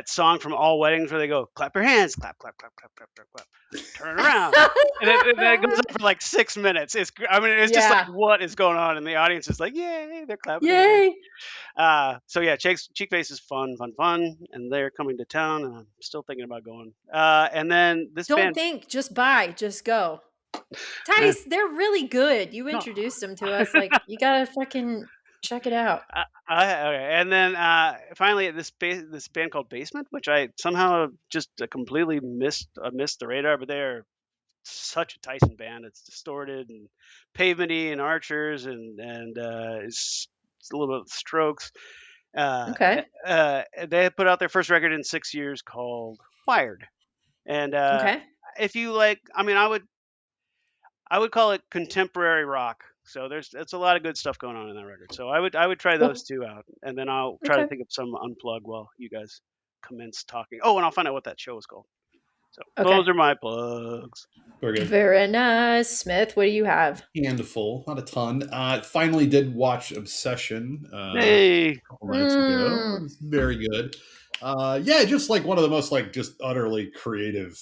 song from All Weddings where they go, clap your hands, clap, clap, clap, clap, clap, clap, clap, turn around. And then it goes on for like 6 minutes. It's just like Yeah. what is going on, and the audience is like, yay, they're clapping their hands. Yay. So yeah, Cheek Face is fun, fun, fun, and they're coming to town, and I'm still thinking about going. And then this Don't band, think, just buy, just go. eh, Tice, they're really good. You no, introduced them to us. Like, you gotta fucking check it out. okay. And then finally, this band called Basement, which I somehow just completely missed the radar, but they're such a Tyson band. It's distorted and pavementy and Archers and it's a little bit of Strokes. Uh, Okay. they had put out their first record in 6 years called Wired. And Okay. if you like, I mean, I would call it contemporary rock. So it's a lot of good stuff going on in that record. So I would try those Cool. two out, and then I'll try to Okay. think of some unplug while you guys commence talking. Oh, and I'll find out what that show is called. So Okay. those are my plugs. Very good. Very nice. Smith, what do you have? Handful, not a ton. Finally did watch Obsession Hey, a couple nights ago. It Mm. was very good. Yeah, just like one of the most like just utterly creative,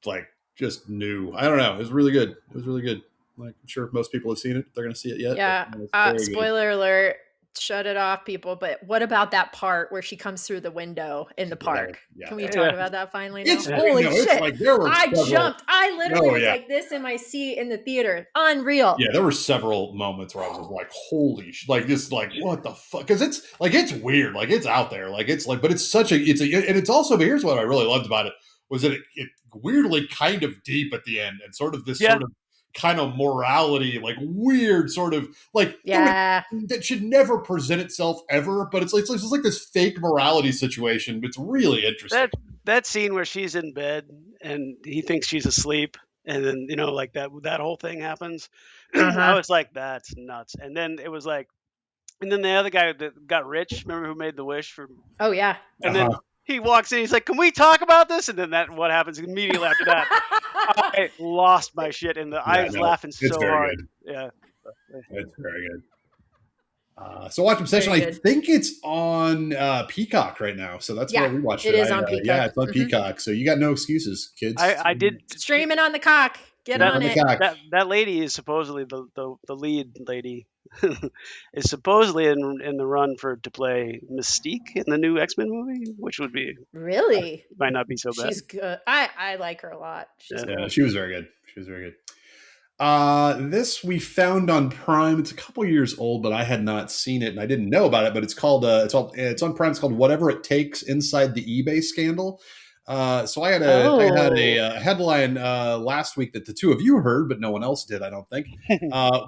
like just new. I don't know. It was really good. It was really good. Like I'm sure most people have seen it. If they're gonna see it yet, but Yeah. no, it's very good. Spoiler alert. shut it off, people. But what about that part where she comes through the window in the Yeah, that was, park? yeah, Can we that talk Yeah. about that finally now? it's Holy no, it's shit. like there were I several. jumped. I literally Oh was yeah, like this in my seat in the theater. Unreal. yeah, there were several moments where I was just like, "Holy like this, like what the fuck?" Because it's weird, like it's out there, like it's like, but it's such a, and it's also. But here's what I really loved about it was that it weirdly kind of deep at the end, and sort of this Yeah. sort of kind of morality, like weird sort of like Yeah. that should never present itself ever, but it's just like this fake morality situation. It's really interesting. That scene where she's in bed and he thinks she's asleep, and then like that whole thing happens. I Uh-huh. was like, that's nuts. And then it was like, and then the other guy that got rich, remember, who made the wish for, Oh yeah. and then Uh-huh. he walks in, he's like, "Can we talk about this?" And then what happens immediately after that? I lost my shit, and I Yeah, was no, laughing it's so very hard. good. Yeah. It's very good. So Watch Obsession, Very I good. think it's on Peacock right now. So that's Yeah, where we watched it it. is on Yeah, Peacock. it's on Peacock. So you got no excuses, kids. I did. Streaming on the cock. Get Streaming That on on the it. cock. that lady is supposedly the lead lady. Is supposedly in the run to play Mystique in the new X-Men movie, which would be Really? might not be so bad. She's good. I like her a lot. She's Yeah. Yeah, cool. she was very good. She was very good. This we found on Prime. It's a couple years old, but I had not seen it and I didn't know about it. But it's called it's on Prime. It's called Whatever It Takes Inside the eBay Scandal. So I had a Oh. headline last week that the two of you heard, but no one else did, I don't think.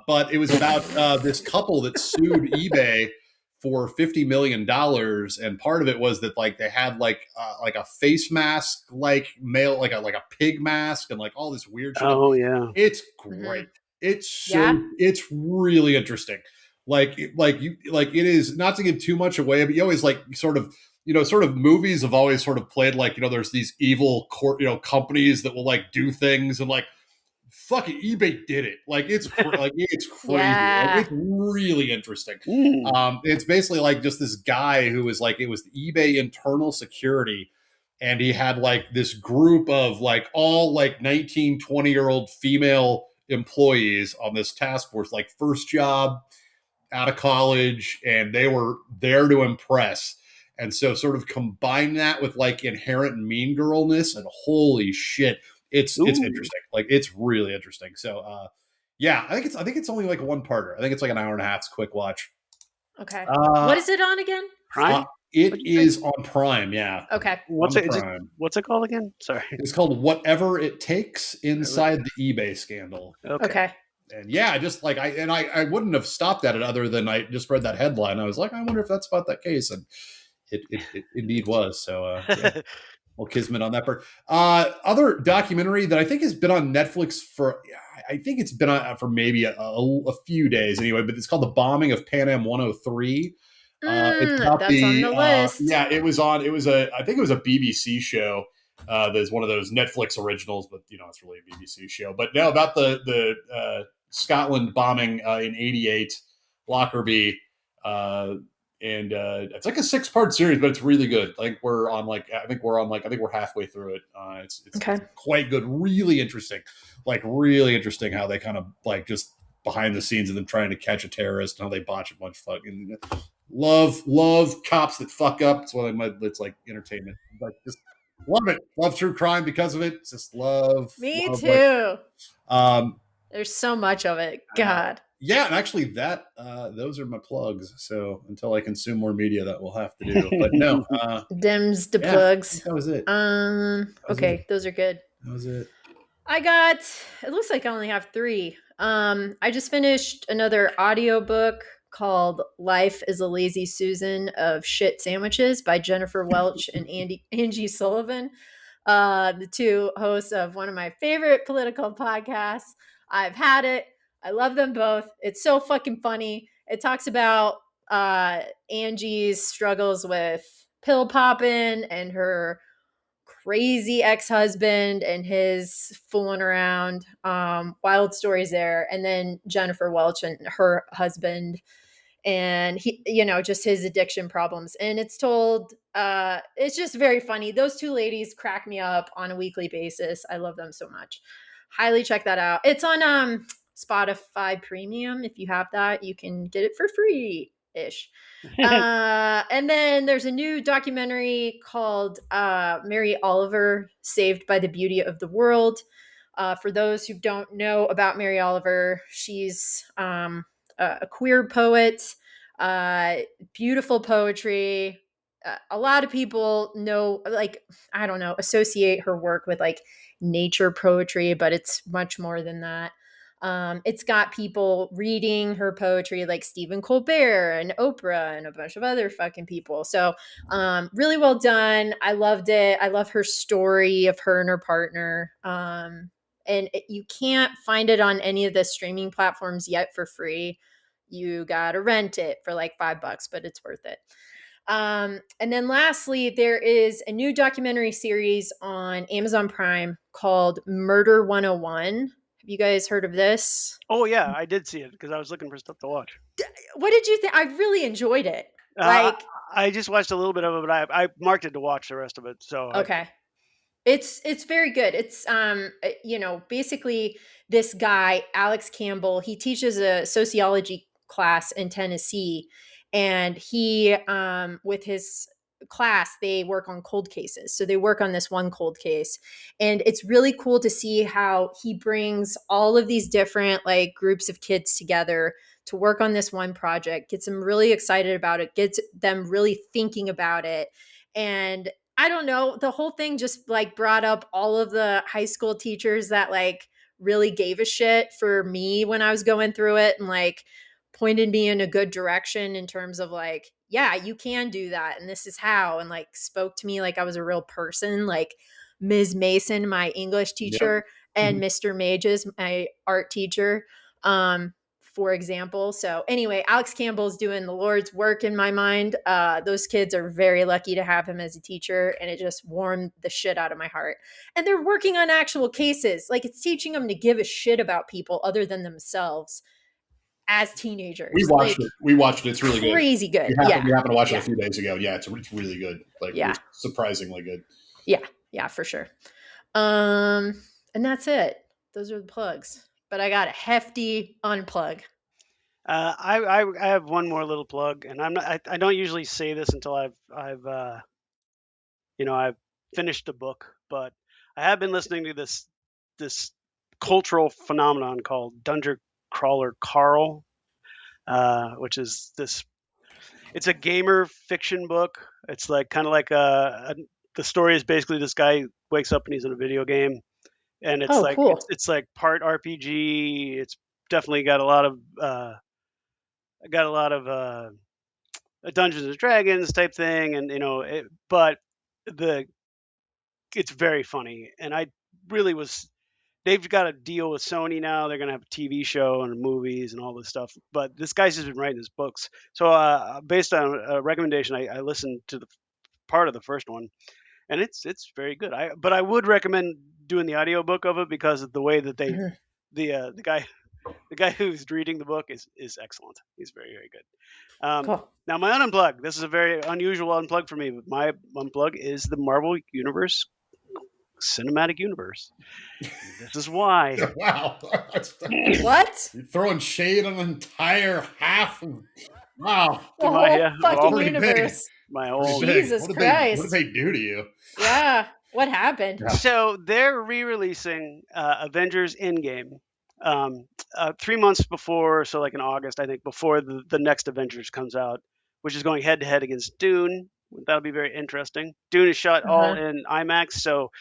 But it was about this couple that sued eBay for $50 million, and part of it was that like they had like a face mask, like male, like a pig mask, and like all this weird shit. Oh yeah. It's Mhm. great. It's Yeah. it's really interesting. Like it is, not to give too much away, but you always like sort of movies have always sort of played like, there's these evil companies that will like do things, and like fucking eBay did it. Like it's crazy. Like, Yeah. it's really interesting. Mm. It's basically like just this guy who was like, it was eBay internal security, and he had like this group of like all like 19, 20-year-old female employees on this task force, like first job out of college, and they were there to impress. And so sort of combine that with like inherent mean girlness, and holy shit, it's Ooh. interesting. Like it's really interesting. So yeah, I think it's only like one parter. I think it's like an hour and a half. It's a quick watch. Okay. What Uh, is it on again? uh Prime? it What'd you say? is on Prime, yeah. Okay. What's On it? Prime. What's it called again? Sorry. It's called Whatever It Takes Whatever. Inside the eBay Scandal. Okay. Okay. And yeah, just like I wouldn't have stopped at it other than I just read that headline. I was like, I wonder if that's about that case, and it indeed was. So yeah, well, kismet on that part. Other documentary that I think has been on Netflix for, I think it's been on for maybe a few days anyway, but it's called The Bombing of Pan Am 103. It's about That's on the list. yeah, I think it was a BBC show. There's one of those Netflix originals, but it's really a BBC show. But now about the Scotland bombing in '88, Lockerbie, and it's like a 6-part series, but it's really good. Like I think we're halfway through it. It's Okay. quite good, really interesting, how they kind of like just behind the scenes of them trying to catch a terrorist and how they botch a bunch of fucking love cops that fuck up. It's like entertainment, like just love it. Love true crime because of it. It's just Me love like too. um There's so much of it. God. yeah, and actually that those are my plugs. So until I consume more media, that will have to do. But no, Dims the yeah, I plugs. think that was it. That was Okay, it. those are good. That was it. It looks like I only have 3. I just finished another audiobook called Life is a Lazy Susan of Shit Sandwiches by Jennifer Welch and Angie Sullivan, the two hosts of one of my favorite political podcasts. I've had it. I love them both. It's so fucking funny. It talks about Angie's struggles with pill popping and her crazy ex-husband and his fooling around, wild stories there, and then Jennifer Welch and her husband, and he, just his addiction problems. And it's just very funny. Those two ladies crack me up on a weekly basis. I love them so much. Highly check that out. It's on Spotify Premium. If you have that, you can get it for free. ish. And then there's a new documentary called Mary Oliver Saved by the Beauty of the World. For those who don't know about Mary Oliver, she's a queer poet, uh, beautiful poetry. A lot of people know, like, I don't know, associate her work with like nature poetry, but it's much more than that. It's got people reading her poetry like Stephen Colbert and Oprah and a bunch of other fucking people. So, really well done. I loved it. I love her story of her and her partner. You can't find it on any of the streaming platforms yet for free. You gotta rent it for like $5, but it's worth it. And then lastly, there is a new documentary series on Amazon Prime called Murder 101. Have you guys heard of this? Oh yeah, I did see it because I was looking for stuff to watch. What did you think? I really enjoyed it. Uh, Like, I just watched a little bit of it, but I marked it to watch the rest of it. So okay. It's very good. It's basically this guy, Alex Campbell, he teaches a sociology class in Tennessee, and he with his class, they work on cold cases. So they work on this one cold case, and it's really cool to see how he brings all of these different like groups of kids together to work on this one project, gets them really excited about it, gets them really thinking about it. And I don't know, the whole thing just like brought up all of the high school teachers that like really gave a shit for me when I was going through it, and like pointed me in a good direction in terms of like, yeah, you can do that and this is how, and like spoke to me like I was a real person, like Ms. Mason, my English Yep. teacher, and Mr. Mages, my art teacher. For example. So anyway, Alex Campbell's doing the Lord's work in my mind. Those kids are very lucky to have him as a teacher, and it just warmed the shit out of my heart. And they're working on actual cases. Like, it's teaching them to give a shit about people other than themselves as We teenagers. watched Like, it. We watched it. It's really good. crazy good. We happened to watch it a Yeah. few days ago. Yeah, it's really good. Like, Yeah. surprisingly good. Yeah, for sure. And that's it. Those are the plugs. But I got a hefty unplug. I have one more little plug, and I don't usually say this until I've finished a book, but I have been listening to this cultural phenomenon called Dungeon Crawler Carl, which is this. It's a gamer fiction book. It's like kind of like the story is basically this guy wakes up and he's in a video game, and it's Oh, like cool. it's like part RPG. It's definitely got a lot of a Dungeons and Dragons type thing, and but the it's very funny, and I really was. They've got a deal with Sony now. They're gonna have a TV show and movies and all this stuff. But this guy's just been writing his books. So based on a recommendation, I listened to the part of the first one, and it's very good. But I would recommend doing the audiobook of it because of the way that the guy who's reading the book is excellent. He's very good. Cool. Now my unplug. This is a very unusual unplug for me. But my unplug is the Marvel Universe cinematic universe. This is why. Wow. What? You're throwing shade on an entire half. Wow. The whole fucking pretty big. universe. My Pretty whole big. Jesus What did Christ. they do to you? Yeah. What happened? Yeah. So they're re-releasing Avengers Endgame 3 months before, so like in August, I think, before the next Avengers comes out, which is going head to head against Dune. That'll be very interesting. Dune is shot all in IMAX, so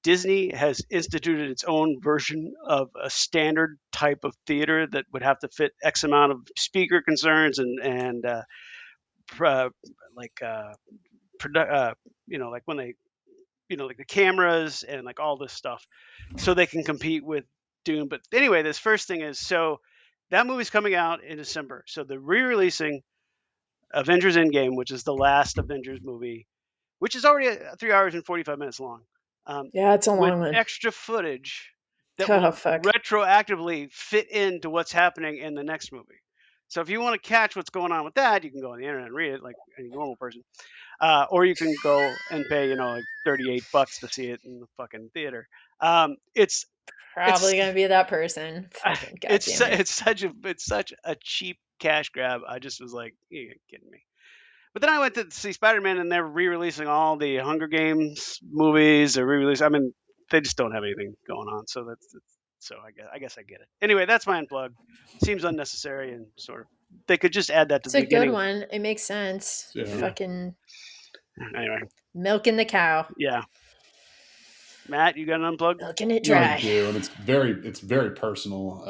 Disney has instituted its own version of a standard type of theater that would have to fit X amount of speaker concerns and like like when they like the cameras and like all this stuff, so they can compete with Dune. But anyway, this first thing is, so that movie's coming out in December, so they're re-releasing Avengers Endgame, which is the last Avengers movie, which is already 3 hours and 45 minutes long. Yeah, it's a with long one. extra footage that Oh, will fuck. retroactively fit into what's happening in the next movie. So if you want to catch what's going on with that, you can go on the internet and read it like any normal person, or you can go and pay like $38 to see it in the fucking theater. It's Probably gonna be that person. Fucking goddamn it. it's such a cheap cash grab. I just was like, you're kidding me. But then I went to see Spider-Man, and they're re-releasing all the Hunger Games movies. They're re-releasing. I mean, they just don't have anything going on, so so I guess I get it. Anyway, that's my unplug. Seems unnecessary and sort of. They could just add that to It's the a good beginning. one. It makes sense. Yeah. Fucking Anyway, milking the cow. yeah. Matt, you got an unplug? Milking it Yeah, dry. I do, and it's very personal,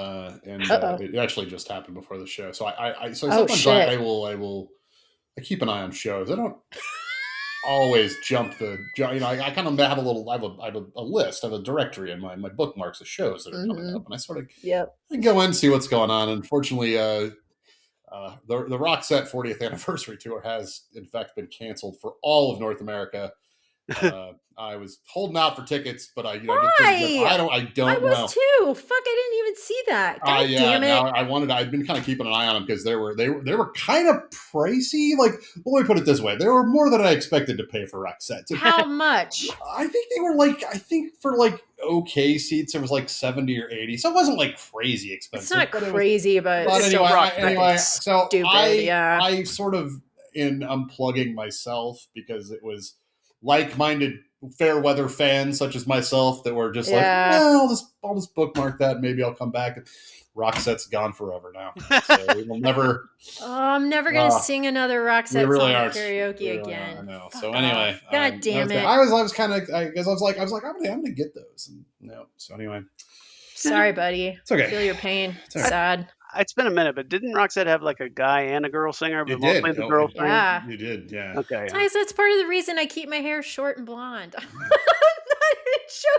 and it actually just happened before the show. So sometimes I keep an eye on shows. I don't always jump the. I kind of have a little. I have a list. I have a directory in my bookmarks of shows that are coming up, and I sort of I go in, see what's going on. Unfortunately, the Roxette 40th anniversary tour has in fact been canceled for all of North America. I was holding out for tickets, but I don't was know. too. Fuck, I didn't even see that. God damn it! I'd been kind of keeping an eye on them because they were kind of pricey. Like, well, let me put it this way: they were more than I expected to pay for Roxette. How much? I think they were for okay seats, it was like 70 or 80, so it wasn't like crazy expensive. It's not crazy, but anyway, so stupid. I sort of in unplugging myself because it was like-minded fair weather fans such as myself that were just I'll just bookmark that. Maybe I'll come back. Roxette's gone forever now, so we will never. I'm never gonna sing another Roxette song at karaoke again. I know. So anyway, God damn it! I was kind of because I was like I'm gonna get those. And no. So anyway, sorry, buddy. It's okay. I feel your pain. It's sad. It's been a minute, but didn't Roxette have like a guy and a girl singer? But mostly the girl singer. Yeah, you did. Yeah. Okay. Guys, that's part of the reason I keep my hair short and blonde.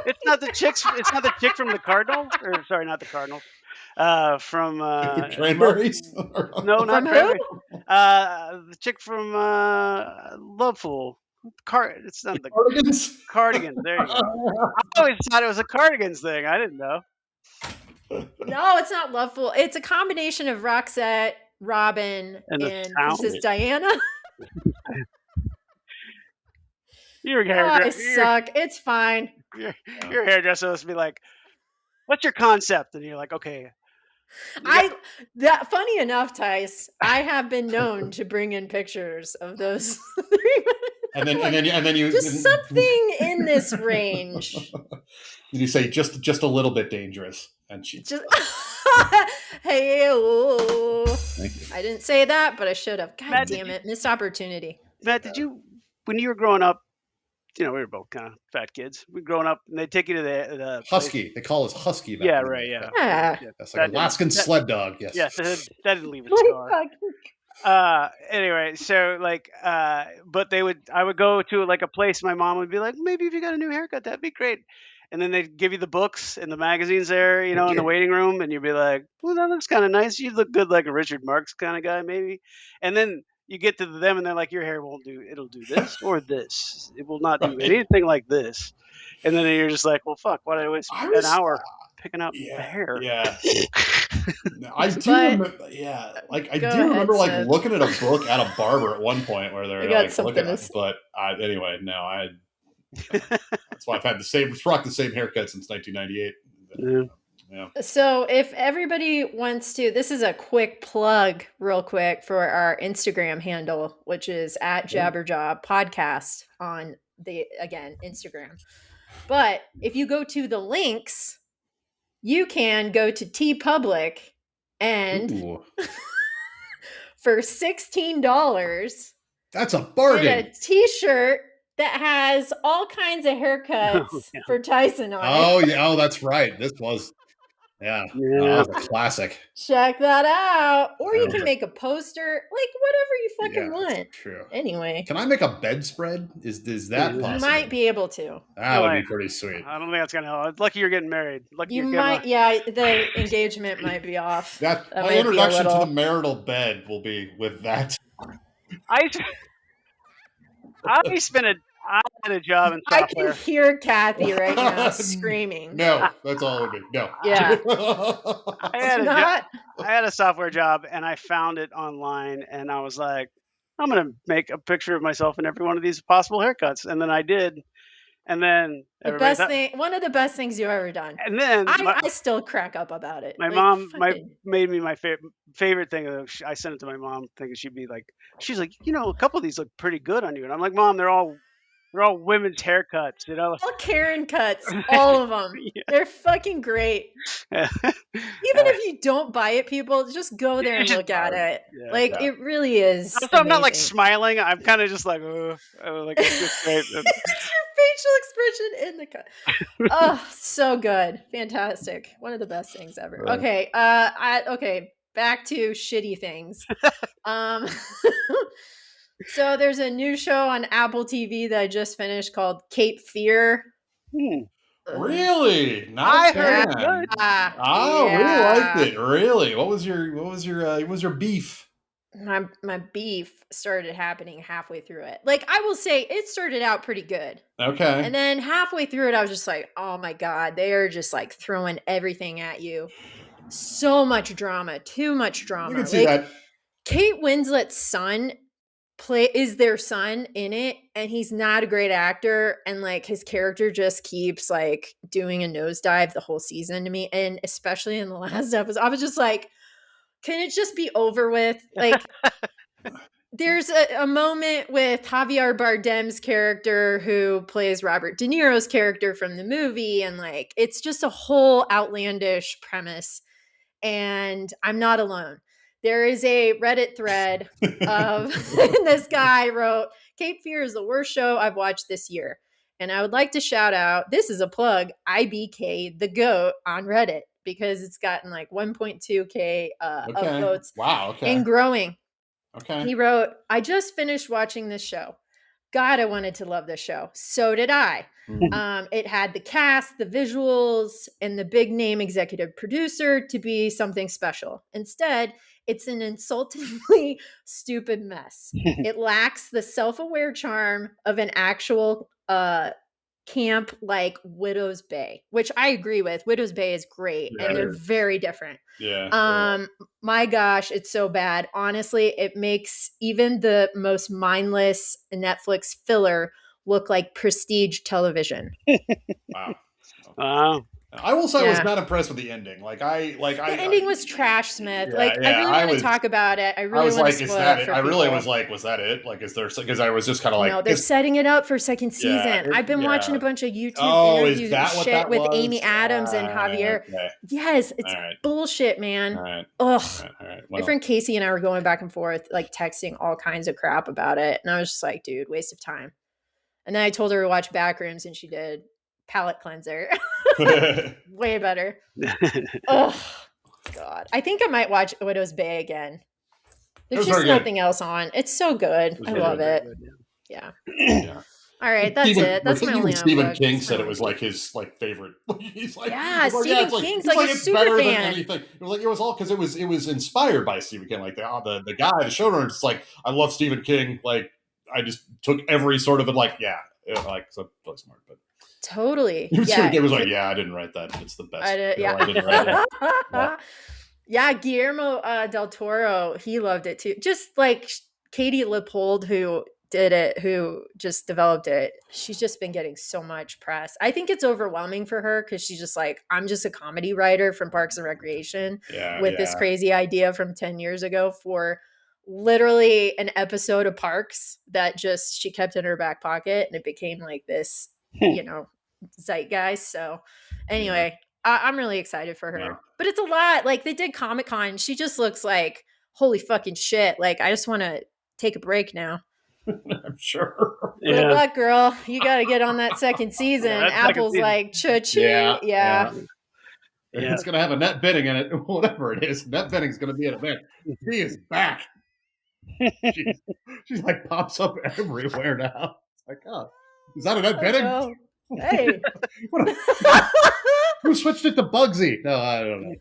It's not the chicks. It's not the chick from the Cardinals, or sorry, not the Cardinals. From Cranberries? No, not Cranberries. The chick from Loveful. It's not the Cardigans. Cardigans. There you go. I always thought it was a Cardigans thing. I didn't know. No, it's not Loveful. It's a combination of Roxette, Robin, and Princess Diana. Your hairdresser. I suck. It's fine. Your hairdresser must be like, "What's your concept?" And you're like, "Okay." Funny enough, Tice, I have been known to bring in pictures of those three. And then you just something in this range. Did you say just a little bit dangerous? And she just hey, thank you. I didn't say that, but I should have. God damn it, missed opportunity. Matt, did you when you were growing up? We were both kind of fat kids. We growing up, and they take you to the Husky. place. They call us Husky. Yeah, right. Yeah. That's like Alaskan sled dog. Yes. Yeah, that didn't leave a scar. Anyway, so but I would go to like a place. My mom would be like, maybe if you got a new haircut, that'd be great. And then they'd give you the books and the magazines there, in the waiting room, and you'd be like, well, that looks kind of nice. You look good like a Richard Marx kind of guy, maybe. And then you get to them, and they're like, your hair won't do. It'll do this or this. It will not do anything like this. And then you're just like, well, fuck. Why did I waste an hour picking up the hair? Yeah. I do remember. Yeah, I do remember looking at a book at a barber at one point where they're like looking at it. But anyway, no, that's why I've had rocked the same haircut since 1998. Yeah. So if everybody wants to, this is a quick plug real quick for our Instagram handle, which is at Jabberjob Podcast on Instagram. But if you go to the links, you can go to TeePublic and for $16, that's a bargain. Get a t-shirt that has all kinds of haircuts for Tyson on it. Oh, that's right. This was that was a classic. Check that out. Or you can make a poster, whatever you fucking want. True. Anyway. Can I make a bedspread? Is that possible? You might be able to. That would be pretty sweet. I don't think that's gonna help. Lucky you're getting married. The engagement might be off. My introduction to the marital bed will be with that. I had a job in software. I can hear Kathy right now screaming. No, that's all it would be. No. Yeah. I had a software job, and I found it online, and I was like, I'm going to make a picture of myself in every one of these possible haircuts. And then I did. And then one of the best things you've ever done. And then I still crack up about it. My mom made me my favorite thing. I sent it to my mom thinking she's like, a couple of these look pretty good on you. And I'm like, Mom, they're all women's haircuts, All Karen cuts, all of them. Yeah. They're fucking great. Even if you don't buy it, people, just go there and look at it. Yeah, it really is. So I'm not like smiling. I'm kind of just like, like it's great. It's your facial expression in the cut. Oh, so good. Fantastic. One of the best things ever. Right. Okay. Okay. Back to shitty things. So there's a new show on Apple TV that I just finished called Cape Fear. Really? I heard it good. Really liked it. Really? What was your beef? My beef started happening halfway through it. Like, I will say it started out pretty good. Okay. And then halfway through it, I was just like, oh my God, they are just like throwing everything at you. So much drama, too much drama. You can see that. Kate Winslet's son is their son in it, and he's not a great actor, and like his character just keeps like doing a nosedive the whole season to me, and especially in the last episode, I was just like, can it just be over with? Like, there's a moment with Javier Bardem's character who plays Robert De Niro's character from the movie, and like it's just a whole outlandish premise, and I'm not alone. There is a Reddit thread of this guy wrote, Cape Fear is the worst show I've watched this year. And I would like to shout out, this is a plug, IBK the GOAT on Reddit, because it's gotten like 1.2K upvotes. Wow. Okay. And growing. Okay. He wrote, I just finished watching this show. God, I wanted to love this show. So did I. It had the cast, the visuals, and the big name executive producer to be something special. Instead, it's an insultingly stupid mess. It lacks the self-aware charm of an actual camp like Widow's Bay, which I agree with. Widow's Bay is great, and they're very different. Yeah. My gosh, it's so bad. Honestly, it makes even the most mindless Netflix filler look like prestige television. Wow. I will say I was not impressed with the ending. The ending was trash, Smith. I really want to talk about it. I really want to spoil it for people. Was that it? Like, is there? Because I was just kind of like, no, they're setting it up for second season. I've been watching a bunch of YouTube interviews and shit with Amy Adams and Javier. Okay. Yes, it's bullshit, man. All right. Ugh. All right. My friend Casey and I were going back and forth, like texting all kinds of crap about it, and I was just like, dude, waste of time. And then I told her to watch Backrooms, and she did. Palette cleanser. Way better. Oh, God. I think I might watch Widow's Bay again. There's just nothing else on. It's so good. I love it. Yeah. All right, that's it. That's my only Stephen King said it was like his favorite. He's like, Stephen King's like a super fan. It was like it was all because it was inspired by Stephen King. Like the guy, the showrunner, it's like, I love Stephen King. Like, I just took every sort of it. Like, so really smart, but. Totally. It was like, I didn't write that. It's the best. I didn't write it. Yeah, Guillermo del Toro, he loved it too. Just like Katie Leopold, who did it, who just developed it. She's just been getting so much press. I think it's overwhelming for her because she's just like, I'm just a comedy writer from Parks and Recreation with this crazy idea from 10 years ago for literally an episode of Parks that just she kept in her back pocket, and it became like this, zeitgeist. So anyway, I'm really excited for her, but it's a lot. Like, they did Comic-Con. She just looks like, holy fucking shit. Like, I just want to take a break now. I'm sure. Good luck, girl. You got to get on that second season. Apple's like, cha-ching. Yeah. It's going to have a net bidding in it, whatever it is. Net bidding is going to be an event. She is back. She's like pops up everywhere now. It's like, oh. Is that a net bidding? Oh, hey. Who switched it to Bugsy? No, I don't know.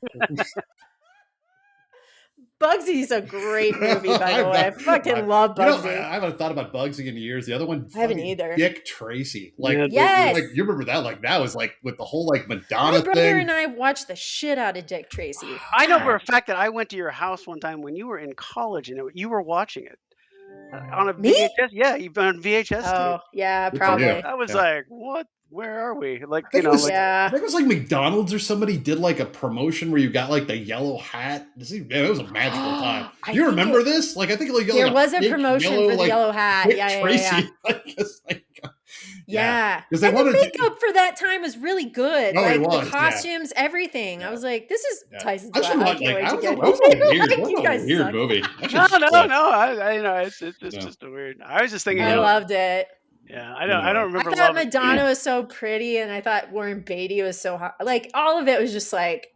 Bugsy's a great movie, by the way. I fucking love Bugsy. I haven't thought about Bugsy in years. The other one, I haven't either. Dick Tracy. Yes. You remember that? Like, that was like with the whole like Madonna My thing. brother and I watched the shit out of Dick Tracy. I know for a fact that I went to your house one time when you were in college and you were watching it. On a Me? VHS? Yeah, you've been on VHS tape. Oh, yeah, Good for you. probably. I was Yeah. like, what? Where are we? Like, I think it was, Yeah. I think it was like McDonald's or somebody did like a promotion where you got like the yellow hat. Man, it was a magical time. I Do you think remember this? Like, I think like, there like was a big promotion yellow, for the like, yellow hat. Dick Yeah. Tracy. I guess, like, Yeah. because they And the wanted to. makeup for that time was really good. No, it Like was, the costumes, everything. I Yeah. was like, this is Yeah. Tyson's I should Lab. I watch. can't Like, wait I to don't get know. That was a weird. like, That was you a guys weird suck. movie. I No, should, no. I know it's Yeah. just a weird. I was just thinking. I You know, loved it. yeah, I don't I remember thought loving. Madonna was so pretty, and I thought Warren Beatty was so hot. Like all of it was just like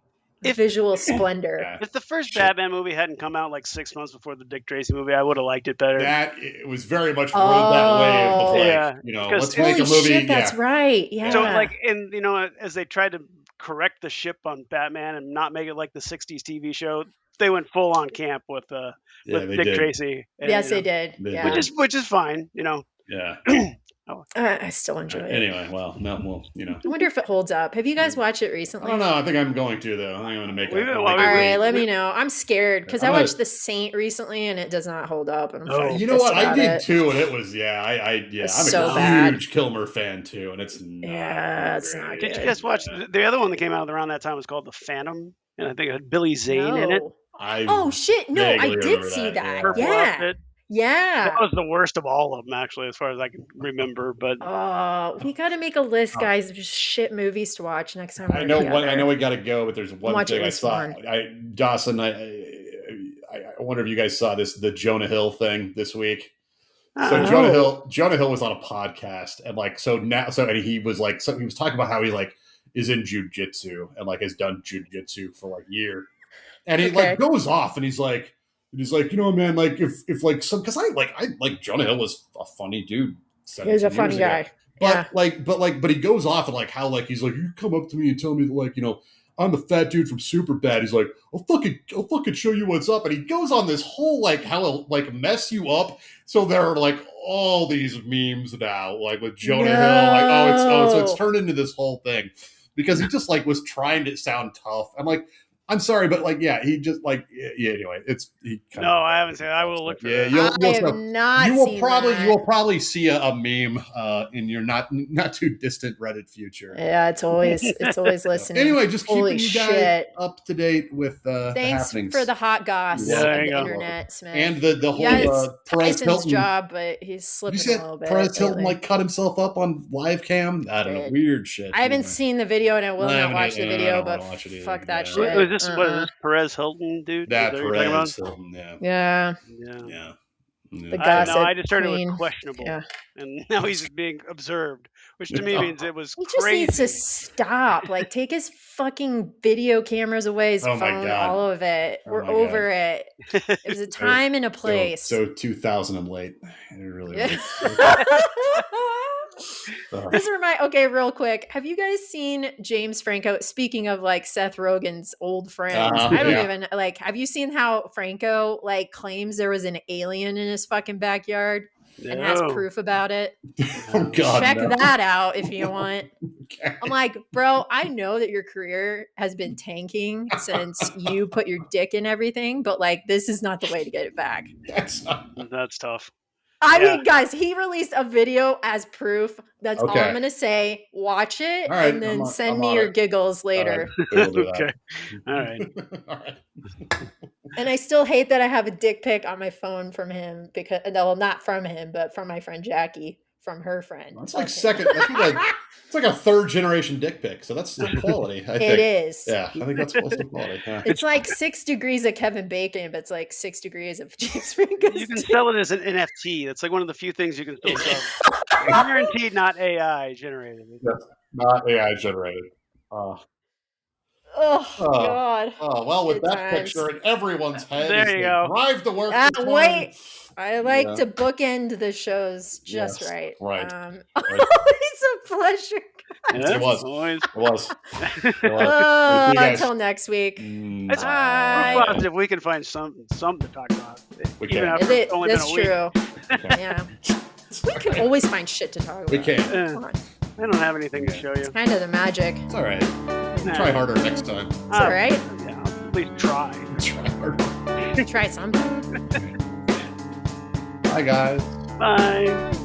If- visual splendor. Yeah. If the first Sure. Batman movie hadn't come out like 6 months before the Dick Tracy movie, I would have liked it better. That it was very much rode that wave of like, Yeah, because- let's make Holy a movie. shit, that's right. Yeah. So like, and as they tried to correct the ship on Batman and not make it like the '60s TV show, they went full on camp with Yeah, with they Dick did. Tracy. And, Yes, you they know, did. They Yeah. did. which is fine. Yeah. I still enjoy it. Anyway, well, no, I wonder if it holds up. Have you guys watched it I recently? don't know. I think I'm going to though. I think I'm going to make We've it. been- All well, right, we- let me know. I'm scared because I I'm gonna- watched The Saint recently and it does not hold up. And I'm Oh. fucking You know pissed what? I about did it. too, and it was It's I'm so a bad. huge Kilmer fan too, and it's not. Yeah, it's great. not Did you good. guys watch the other one that came out around that time? Was called The Phantom, and I think it had Billy Zane in it. No. I Oh shit! No, I vaguely did remember see that, that. Purple Yeah, outfit. yeah. That was the worst of all of them, actually, as far as I can remember. But We got to make a list, guys, of just shit movies to watch next time. I we're know together. one. I know we got to go, but there's one Watch at thing I least saw. one. Dawson, I wonder if you guys saw the Jonah Hill thing this week. So No. Jonah Hill was on a podcast, and and he was talking about how he like is in jujitsu and like has done jujitsu for like years, and he Okay. like goes off and he's like, man, like if like some because I like Jonah Hill was a funny dude. He was a 17 funny years ago. guy. But he goes off and like how like he's like, you come up to me and tell me that like I'm the fat dude from Superbad. He's like, I'll fucking show you what's up. And he goes on this whole like how he'll like mess you up. So there are like all these memes now, like with Jonah Hill, like so it's turned into this whole thing because he just like was trying to sound tough. I'm like, I'm sorry, but like, yeah, he just like, yeah. Anyway, I haven't seen it. I will look for Yeah, that. I have not. you will seen probably that. you will probably see a meme in your not too distant Reddit future. Yeah, it's always listening. Anyway, just Holy keeping you guys shit. up to date with the Thanks happenings. for the hot goss Yeah, of there the you go. internet, Smith. and the whole yeah, it's Perez Tyson's Hilton job, but he's You slipping said a little bit. Perez Hilton lately. like cut himself up on live cam. I don't know, Did. weird shit. I haven't Anyway. seen the video and I will I not haven't watch the either. I video, don't but wanna watch it either. fuck that Yeah. shit. Was this what is this Perez Hilton dude? That Is that what you're talking Perez about? Hilton, yeah, Yeah. Yeah. yeah. The No, gossip I just heard it queen. was questionable, Yeah. and now he's being observed, which to me means it was He just crazy. needs to stop. Like, take his fucking video cameras away, his Oh my phone, God. all of it. Oh We're my God. over it. It was a time and a place. So 2000 and late. It really Yeah. was. This reminds. Okay, real quick. Have you guys seen James Franco? Speaking of like Seth Rogen's old friends, I don't yeah. even like. Have you seen how Franco like claims there was an alien in his fucking backyard and has No. proof about it? Oh God, Check no. that out if you want. Okay. I'm like, bro, I know that your career has been tanking since you put your dick in everything, but like, this is not the way to get it back. That's not- That's tough. I Yeah. mean, guys, he released a video as proof. That's all Okay. I'm going to say. Watch it All right, and then I'm send on me your it. giggles later. All right, we'll do Okay. that. All right. All right. And I still hate that I have a dick pic on my phone from him because, no, not from him, but from my friend Jackie, from her friend. That's like Okay. second. I think like it's like a third generation dick pic. So that's still quality. I think. It is. Yeah, I think that's still quality. Yeah. It's like 6 degrees of Kevin Bacon, but it's like 6 degrees of James Franco's You can dick. sell it as an NFT. That's like one of the few things you can still sell. Guaranteed not AI generated. Not AI generated. Oh, Oh. God. Oh well, with Good that times. picture in everyone's head, There as you they go. drive to work. Ah, this wait. morning. I like Yeah. to bookend the shows just Yes, right. right, Always a pleasure. Yeah, It was. always. It was. It was. Oh, You guys- until next week. Mm, It's- Bye. We're positive we can find something to talk about. We Even can. after it's only been That's a week. true. Yeah. We can always find shit to talk about. We can. Come on. I don't have anything to show you. It's kind of the magic. It's all right. Nah. Try harder next time. It's all right. Yeah, at least try. Try harder. Try something. Bye, guys. Bye.